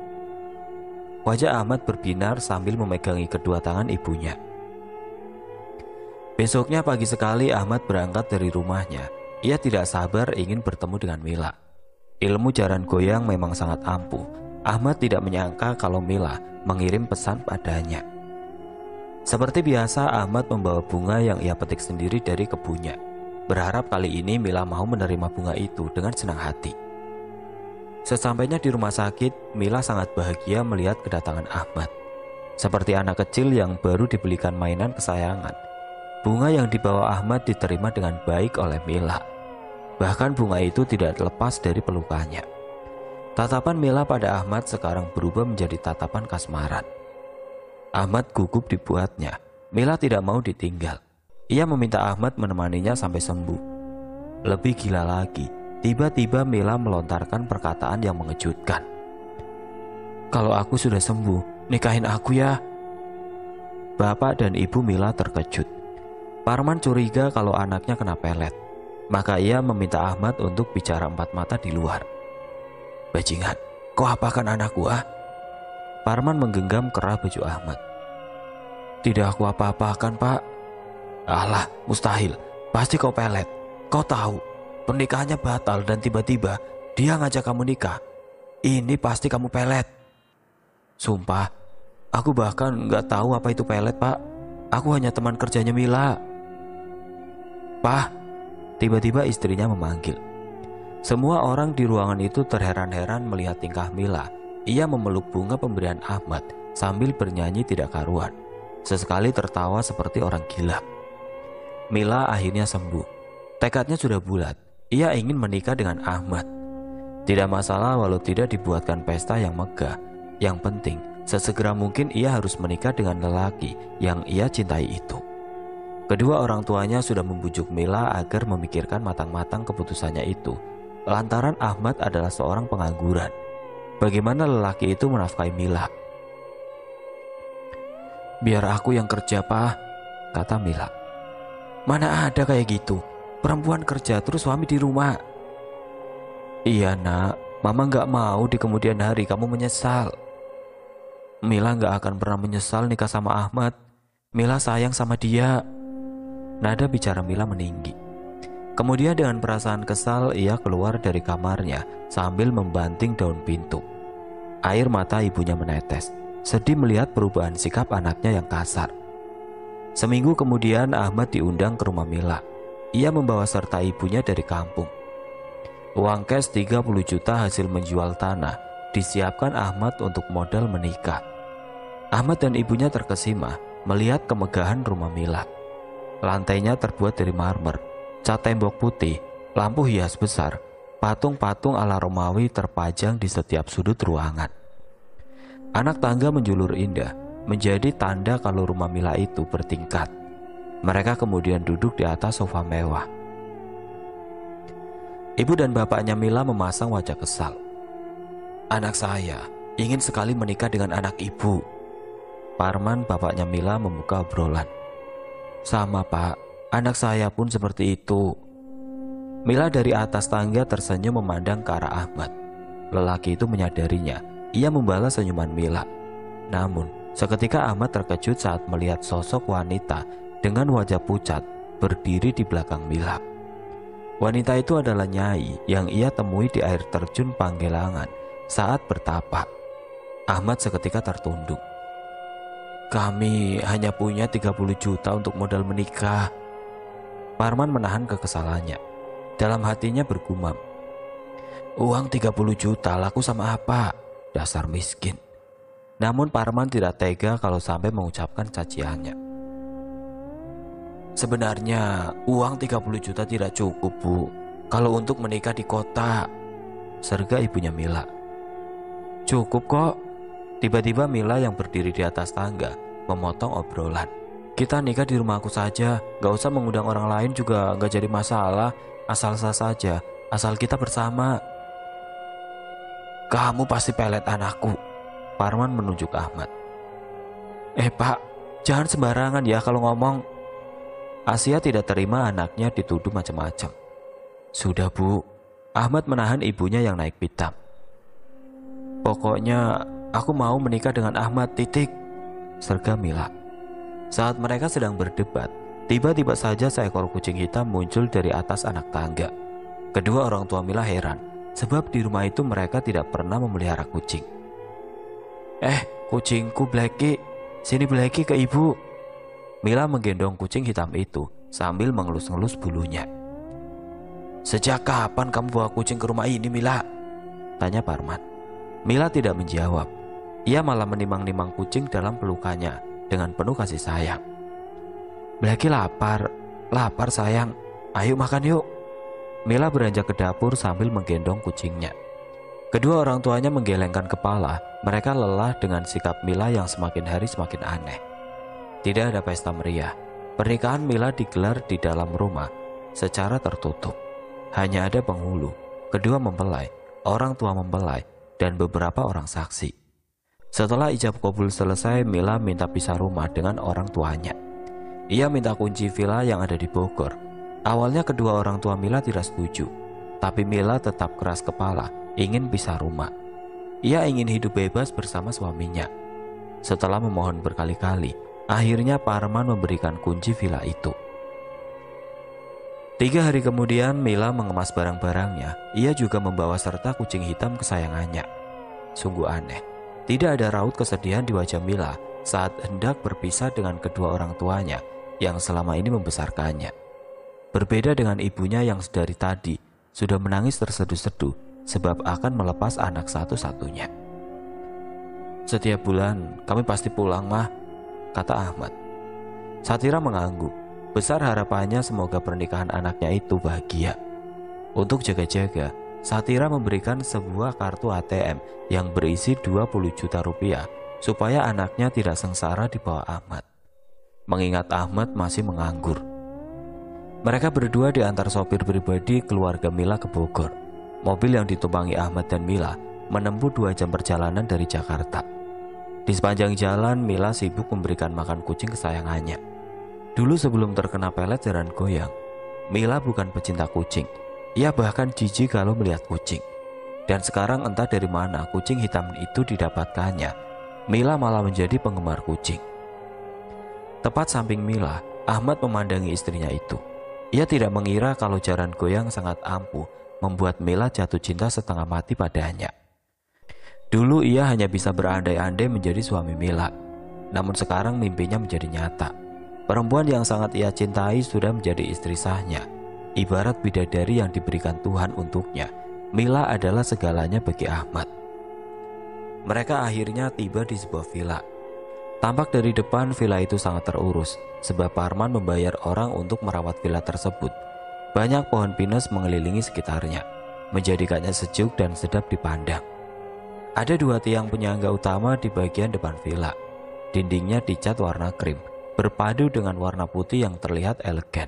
Wajah Ahmad berbinar sambil memegangi kedua tangan ibunya. Besoknya pagi sekali Ahmad berangkat dari rumahnya. Ia tidak sabar ingin bertemu dengan Mila. Ilmu jaran goyang memang sangat ampuh. Ahmad tidak menyangka kalau Mila mengirim pesan padanya. Seperti biasa, Ahmad membawa bunga yang ia petik sendiri dari kebunnya. Berharap kali ini Mila mau menerima bunga itu dengan senang hati. Sesampainya di rumah sakit, Mila sangat bahagia melihat kedatangan Ahmad. Seperti anak kecil yang baru dibelikan mainan kesayangan, bunga yang dibawa Ahmad diterima dengan baik oleh Mila. Bahkan bunga itu tidak lepas dari pelukannya. Tatapan Mila pada Ahmad sekarang berubah menjadi tatapan kasmaran. Ahmad gugup dibuatnya. Mila tidak mau ditinggal. Ia meminta Ahmad menemaninya sampai sembuh. Lebih gila lagi, tiba-tiba Mila melontarkan perkataan yang mengejutkan. Kalau aku sudah sembuh, nikahin aku ya. Bapak dan ibu Mila terkejut. Parman curiga kalau anaknya kena pelet. Maka ia meminta Ahmad untuk bicara empat mata di luar. Bajingan, kau apakan anakku ah? Parman menggenggam kerah baju Ahmad. Tidak aku apa-apakan pak. Alah, mustahil. Pasti kau pelet. Kau tahu, pernikahannya batal dan tiba-tiba dia ngajak kamu nikah. Ini pasti kamu pelet. Sumpah, aku bahkan gak tahu apa itu pelet pak. Aku hanya teman kerjanya Mila. Pak, tiba-tiba istrinya memanggil. Semua orang di ruangan itu terheran-heran melihat tingkah Mila. Ia memeluk bunga pemberian Ahmad sambil bernyanyi tidak karuan. Sesekali tertawa seperti orang gila. Mila akhirnya sembuh. Tekadnya sudah bulat. Ia ingin menikah dengan Ahmad. Tidak masalah walau tidak dibuatkan pesta yang megah. Yang penting, sesegera mungkin ia harus menikah dengan lelaki yang ia cintai itu. Kedua orang tuanya sudah membujuk Mila agar memikirkan matang-matang keputusannya itu. Lantaran Ahmad adalah seorang pengangguran. Bagaimana lelaki itu menafkahi Mila? Biar aku yang kerja, Pak, kata Mila. Mana ada kayak gitu, perempuan kerja terus suami di rumah. Iya nak, mama gak mau di kemudian hari kamu menyesal. Mila gak akan pernah menyesal nikah sama Ahmad. Mila sayang sama dia. Nada bicara Mila meninggi. Kemudian dengan perasaan kesal ia keluar dari kamarnya sambil membanting daun pintu. Air mata ibunya menetes, sedih melihat perubahan sikap anaknya yang kasar. Seminggu kemudian Ahmad diundang ke rumah Mila. Ia membawa serta ibunya dari kampung. Uang cash 30 juta hasil menjual tanah disiapkan Ahmad untuk modal menikah. Ahmad dan ibunya terkesima melihat kemegahan rumah Mila. Lantainya terbuat dari marmer, cat tembok putih, lampu hias besar, patung-patung ala Romawi terpajang di setiap sudut ruangan. Anak tangga menjulur indah, menjadi tanda kalau rumah Mila itu bertingkat. Mereka kemudian duduk di atas sofa mewah. Ibu dan bapaknya Mila memasang wajah kesal. Anak saya ingin sekali menikah dengan anak ibu. Parman, bapaknya Mila, membuka obrolan. Sama Pak, anak saya pun seperti itu. Mila dari atas tangga tersenyum memandang ke arah Ahmad. Lelaki itu menyadarinya. Ia membalas senyuman Mila. Namun seketika Ahmad terkejut saat melihat sosok wanita dengan wajah pucat berdiri di belakang Mila. Wanita itu adalah Nyai yang ia temui di air terjun Panggelangan saat bertapa. Ahmad seketika tertunduk. Kami hanya punya 30 juta untuk modal menikah. Parman menahan kekesalannya. Dalam hatinya bergumam. Uang 30 juta laku sama apa? Dasar miskin. Namun Parman tidak tega kalau sampai mengucapkan caciannya. Sebenarnya uang 30 juta tidak cukup, Bu, kalau untuk menikah di kota, serga ibunya Mila. Cukup kok. Tiba-tiba Mila yang berdiri di atas tangga memotong obrolan. Kita nikah di rumah aku saja, gak usah mengundang orang lain juga gak jadi masalah, asal sah saja, asal kita bersama. Kamu pasti pelet anakku, Parman menunjuk Ahmad. Pak, jangan sembarangan ya kalau ngomong. Asia tidak terima anaknya dituduh macam-macam. Sudah Bu, Ahmad menahan ibunya yang naik pitam. Pokoknya aku mau menikah dengan Ahmad, titik, serga Mila. Saat mereka sedang berdebat, tiba-tiba saja seekor kucing hitam muncul dari atas anak tangga. Kedua orang tua Mila heran, sebab di rumah itu mereka tidak pernah memelihara kucing. Kucingku Blacky, sini Blacky ke ibu. Mila menggendong kucing hitam itu sambil mengelus-ngelus bulunya. Sejak kapan kamu bawa kucing ke rumah ini, Mila? Tanya Parman. Mila tidak menjawab. Ia malah menimang-nimang kucing dalam pelukannya dengan penuh kasih sayang. Blacky lapar sayang, ayo makan yuk. Mila beranjak ke dapur sambil menggendong kucingnya. Kedua orang tuanya menggelengkan kepala. Mereka lelah dengan sikap Mila yang semakin hari semakin aneh. Tidak ada pesta meriah. Pernikahan Mila digelar di dalam rumah secara tertutup. Hanya ada penghulu, kedua mempelai, orang tua mempelai, dan beberapa orang saksi. Setelah ijab kabul selesai, Mila minta pisah rumah dengan orang tuanya. Ia minta kunci villa yang ada di Bogor. Awalnya kedua orang tua Mila tidak setuju, tapi Mila tetap keras kepala ingin pisah rumah. Ia ingin hidup bebas bersama suaminya. Setelah memohon berkali-kali, akhirnya Parman memberikan kunci villa itu. 3 hari kemudian Mila mengemas barang-barangnya. Ia juga membawa serta kucing hitam kesayangannya. Sungguh aneh, tidak ada raut kesedihan di wajah Mila saat hendak berpisah dengan kedua orang tuanya yang selama ini membesarkannya. Berbeda dengan ibunya yang sedari tadi sudah menangis terseduh-seduh sebab akan melepas anak satu-satunya. Setiap bulan kami pasti pulang, Mah, kata Ahmad. Satira mengangguk. Besar harapannya semoga pernikahan anaknya itu bahagia. Untuk jaga-jaga, Satira memberikan sebuah kartu ATM yang berisi 20 juta rupiah supaya anaknya tidak sengsara di bawah Ahmad. Mengingat Ahmad masih menganggur. Mereka berdua diantar sopir pribadi keluarga Mila ke Bogor. Mobil yang ditumpangi Ahmad dan Mila menempuh 2 jam perjalanan dari Jakarta. Di sepanjang jalan, Mila sibuk memberikan makan kucing kesayangannya. Dulu sebelum terkena pelet jaran goyang, Mila bukan pecinta kucing. Ia bahkan jijik kalau melihat kucing. Dan sekarang entah dari mana kucing hitam itu didapatkannya, Mila malah menjadi penggemar kucing. Tepat samping Mila, Ahmad memandangi istrinya itu. Ia tidak mengira kalau jaran goyang sangat ampuh membuat Mila jatuh cinta setengah mati padanya. Dulu ia hanya bisa berandai-andai menjadi suami Mila, namun sekarang mimpinya menjadi nyata. Perempuan yang sangat ia cintai sudah menjadi istri sahnya. Ibarat bidadari yang diberikan Tuhan untuknya, Mila adalah segalanya bagi Ahmad. Mereka akhirnya tiba di sebuah villa. Tampak dari depan villa itu sangat terurus, sebab Parman membayar orang untuk merawat villa tersebut. Banyak pohon pinus mengelilingi sekitarnya, menjadikannya sejuk dan sedap dipandang. Ada 2 tiang penyangga utama di bagian depan villa. Dindingnya dicat warna krim, berpadu dengan warna putih yang terlihat elegan.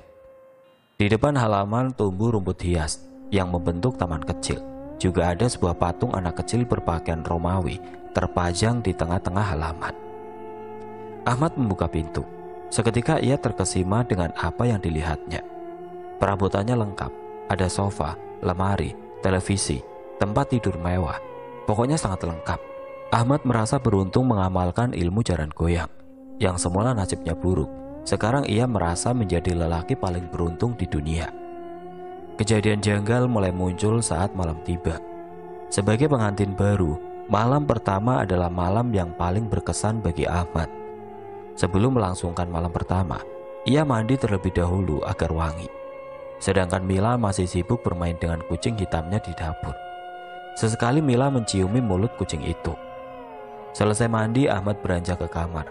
Di depan halaman tumbuh rumput hias yang membentuk taman kecil. Juga ada sebuah patung anak kecil berpakaian Romawi terpajang di tengah-tengah halaman. Ahmad membuka pintu. Seketika ia terkesima dengan apa yang dilihatnya. Perabotannya lengkap, ada sofa, lemari, televisi, tempat tidur mewah. Pokoknya sangat lengkap. Ahmad merasa beruntung mengamalkan ilmu jaran goyang. Yang semula nasibnya buruk, sekarang ia merasa menjadi lelaki paling beruntung di dunia. Kejadian janggal mulai muncul saat malam tiba. Sebagai pengantin baru, malam pertama adalah malam yang paling berkesan bagi Ahmad. Sebelum melangsungkan malam pertama, ia mandi terlebih dahulu agar wangi. Sedangkan Mila masih sibuk bermain dengan kucing hitamnya di dapur. Sesekali Mila menciumi mulut kucing itu. Selesai mandi, Ahmad beranjak ke kamar.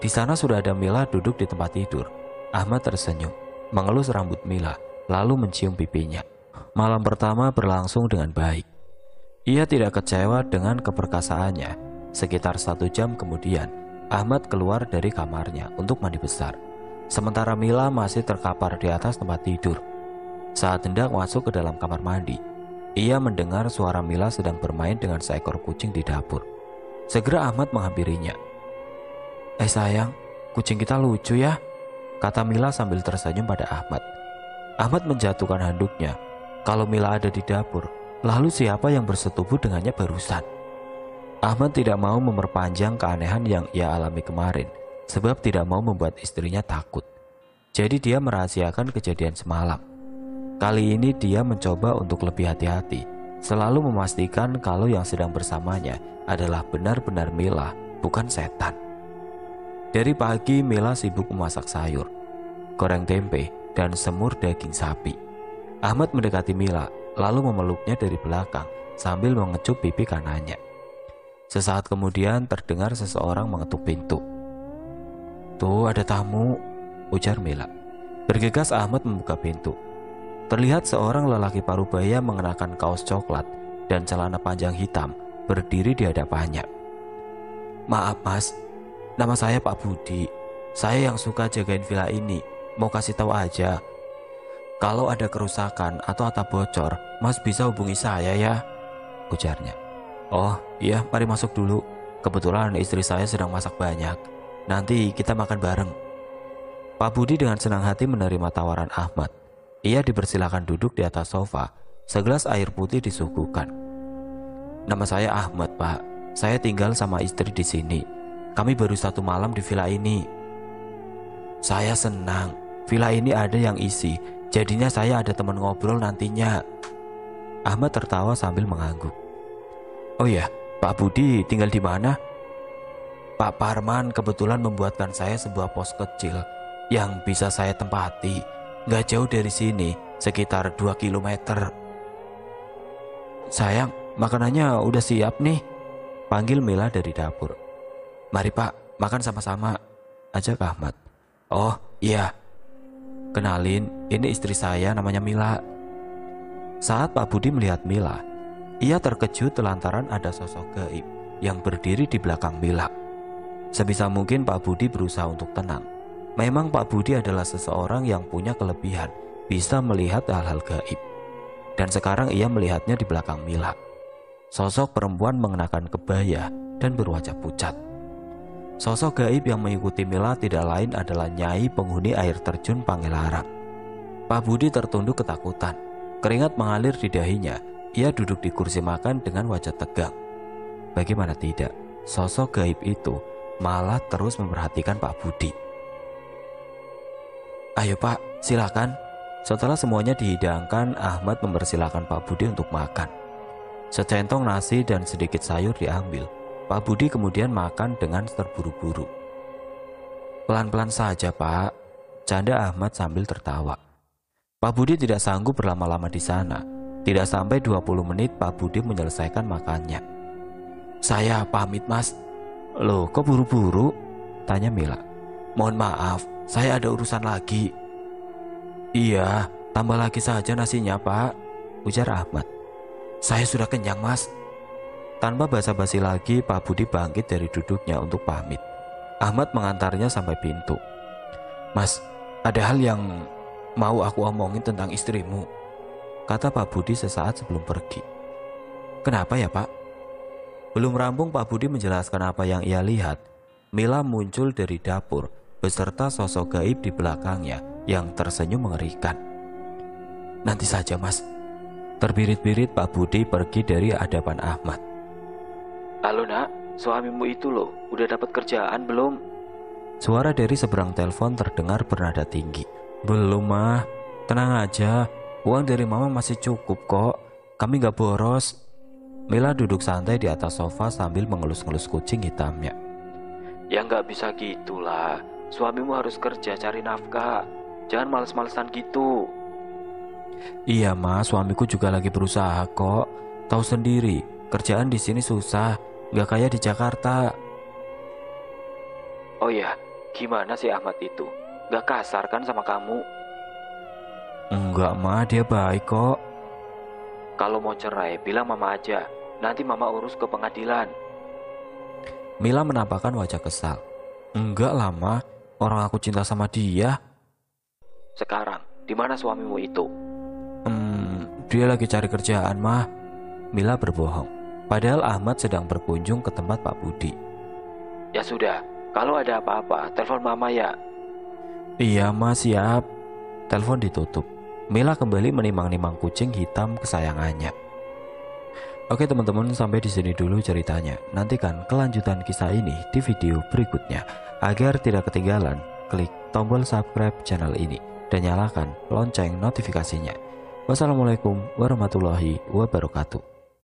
Di sana sudah ada Mila duduk di tempat tidur. Ahmad tersenyum, mengelus rambut Mila, lalu mencium pipinya. Malam pertama berlangsung dengan baik. Ia tidak kecewa dengan keperkasaannya. Sekitar 1 jam kemudian, Ahmad keluar dari kamarnya untuk mandi besar. Sementara Mila masih terkapar di atas tempat tidur. Saat hendak masuk ke dalam kamar mandi, ia mendengar suara Mila sedang bermain dengan seekor kucing di dapur. Segera Ahmad menghampirinya. Sayang, kucing kita lucu ya," kata Mila sambil tersenyum pada Ahmad. Ahmad menjatuhkan handuknya. Kalau Mila ada di dapur, lalu siapa yang bersetubuh dengannya barusan? Ahmad tidak mau memperpanjang keanehan yang ia alami kemarin, sebab tidak mau membuat istrinya takut. Jadi dia merahasiakan kejadian semalam. Kali ini dia mencoba untuk lebih hati-hati, selalu memastikan kalau yang sedang bersamanya adalah benar-benar Mila, bukan setan. Dari pagi Mila sibuk memasak sayur, goreng tempe, dan semur daging sapi. Ahmad mendekati Mila, lalu memeluknya dari belakang sambil mengecup pipi kanannya. Sesaat kemudian terdengar seseorang mengetuk pintu. "Tuh ada tamu," ujar Mila. Bergegas Ahmad membuka pintu. Terlihat seorang lelaki parubaya mengenakan kaos coklat dan celana panjang hitam berdiri di hadapannya. "Maaf Mas, nama saya Pak Budi. Saya yang suka jagain villa ini. Mau kasih tahu aja, kalau ada kerusakan atau atap bocor, Mas bisa hubungi saya ya," ujarnya. "Oh iya, mari masuk dulu. Kebetulan istri saya sedang masak banyak. Nanti kita makan bareng." Pak Budi dengan senang hati menerima tawaran Ahmad. Ia dipersilakan duduk di atas sofa. Segelas air putih disuguhkan. "Nama saya Ahmad, Pak. Saya tinggal sama istri di sini. Kami baru 1 malam di villa ini." "Saya senang. Villa ini ada yang isi. Jadinya saya ada teman ngobrol nantinya." Ahmad tertawa sambil mengangguk. "Oh ya, Pak Budi tinggal di mana?" "Pak Parman kebetulan membuatkan saya sebuah pos kecil yang bisa saya tempati. Nggak jauh dari sini, sekitar 2 kilometer. "Sayang, makanannya udah siap nih," panggil Mila dari dapur. "Mari Pak, makan sama-sama," ajak Ahmad. "Oh iya, kenalin, ini istri saya namanya Mila." Saat Pak Budi melihat Mila, ia terkejut lantaran ada sosok gaib yang berdiri di belakang Mila. Sebisa mungkin Pak Budi berusaha untuk tenang. Memang Pak Budi adalah seseorang yang punya kelebihan, bisa melihat hal-hal gaib. Dan sekarang ia melihatnya di belakang Mila. Sosok perempuan mengenakan kebaya dan berwajah pucat. Sosok gaib yang mengikuti Mila tidak lain adalah Nyai penghuni air terjun Pangelarang. Pak Budi tertunduk ketakutan. Keringat mengalir di dahinya. Ia duduk di kursi makan dengan wajah tegang. Bagaimana tidak, sosok gaib itu malah terus memperhatikan Pak Budi. Ayo Pak, silakan. Setelah semuanya dihidangkan, Ahmad mempersilahkan Pak Budi untuk makan. Secentong nasi dan sedikit sayur diambil. Pak Budi kemudian makan dengan terburu-buru. Pelan-pelan saja Pak, canda Ahmad sambil tertawa. Pak Budi tidak sanggup berlama-lama di sana. Tidak sampai 20 menit Pak Budi menyelesaikan makannya. Saya pamit Mas. Loh kok buru-buru? Tanya Mila. Mohon maaf, saya ada urusan lagi. Iya, tambah lagi saja nasinya Pak, ujar Ahmad. Saya sudah kenyang Mas. Tanpa basa-basi lagi, Pak Budi bangkit dari duduknya untuk pamit. Ahmad mengantarnya sampai pintu. Mas, ada hal yang mau aku omongin tentang istrimu, kata Pak Budi sesaat sebelum pergi. Kenapa ya Pak? Belum rampung Pak Budi menjelaskan apa yang ia lihat, Mila muncul dari dapur beserta sosok gaib di belakangnya yang tersenyum mengerikan. Nanti saja Mas. Terbirit-birit Pak Budi pergi dari hadapan Ahmad. Halo nak, suamimu itu loh, udah dapat kerjaan belum? Suara dari seberang telepon terdengar bernada tinggi. Belum mah, tenang aja, uang dari mama masih cukup kok, kami gak boros. Mila duduk santai di atas sofa sambil mengelus-ngelus kucing hitamnya. Ya nggak bisa gitulah, suamimu harus kerja cari nafkah, jangan males-malesan gitu. Iya mas, suamiku juga lagi berusaha kok. Tahu sendiri, kerjaan di sini susah, nggak kayak di Jakarta. Oh ya, gimana sih Ahmad itu? Nggak kasar kan sama kamu? Enggak mah, dia baik kok. Kalau mau cerai, bilang mama aja, nanti mama urus ke pengadilan. Mila menampakkan wajah kesal. Enggak lama, orang aku cinta sama dia. Sekarang, di mana suamimu itu? Dia lagi cari kerjaan mah. Mila berbohong. Padahal Ahmad sedang berkunjung ke tempat Pak Budi. Ya sudah, kalau ada apa-apa, telepon mama ya. Iya mah, siap. Telepon ditutup. Mila kembali menimang-nimang kucing hitam kesayangannya. Oke teman-teman, sampai di sini dulu ceritanya. Nantikan kelanjutan kisah ini di video berikutnya. Agar tidak ketinggalan, klik tombol subscribe channel ini dan nyalakan lonceng notifikasinya. Wassalamualaikum warahmatullahi wabarakatuh.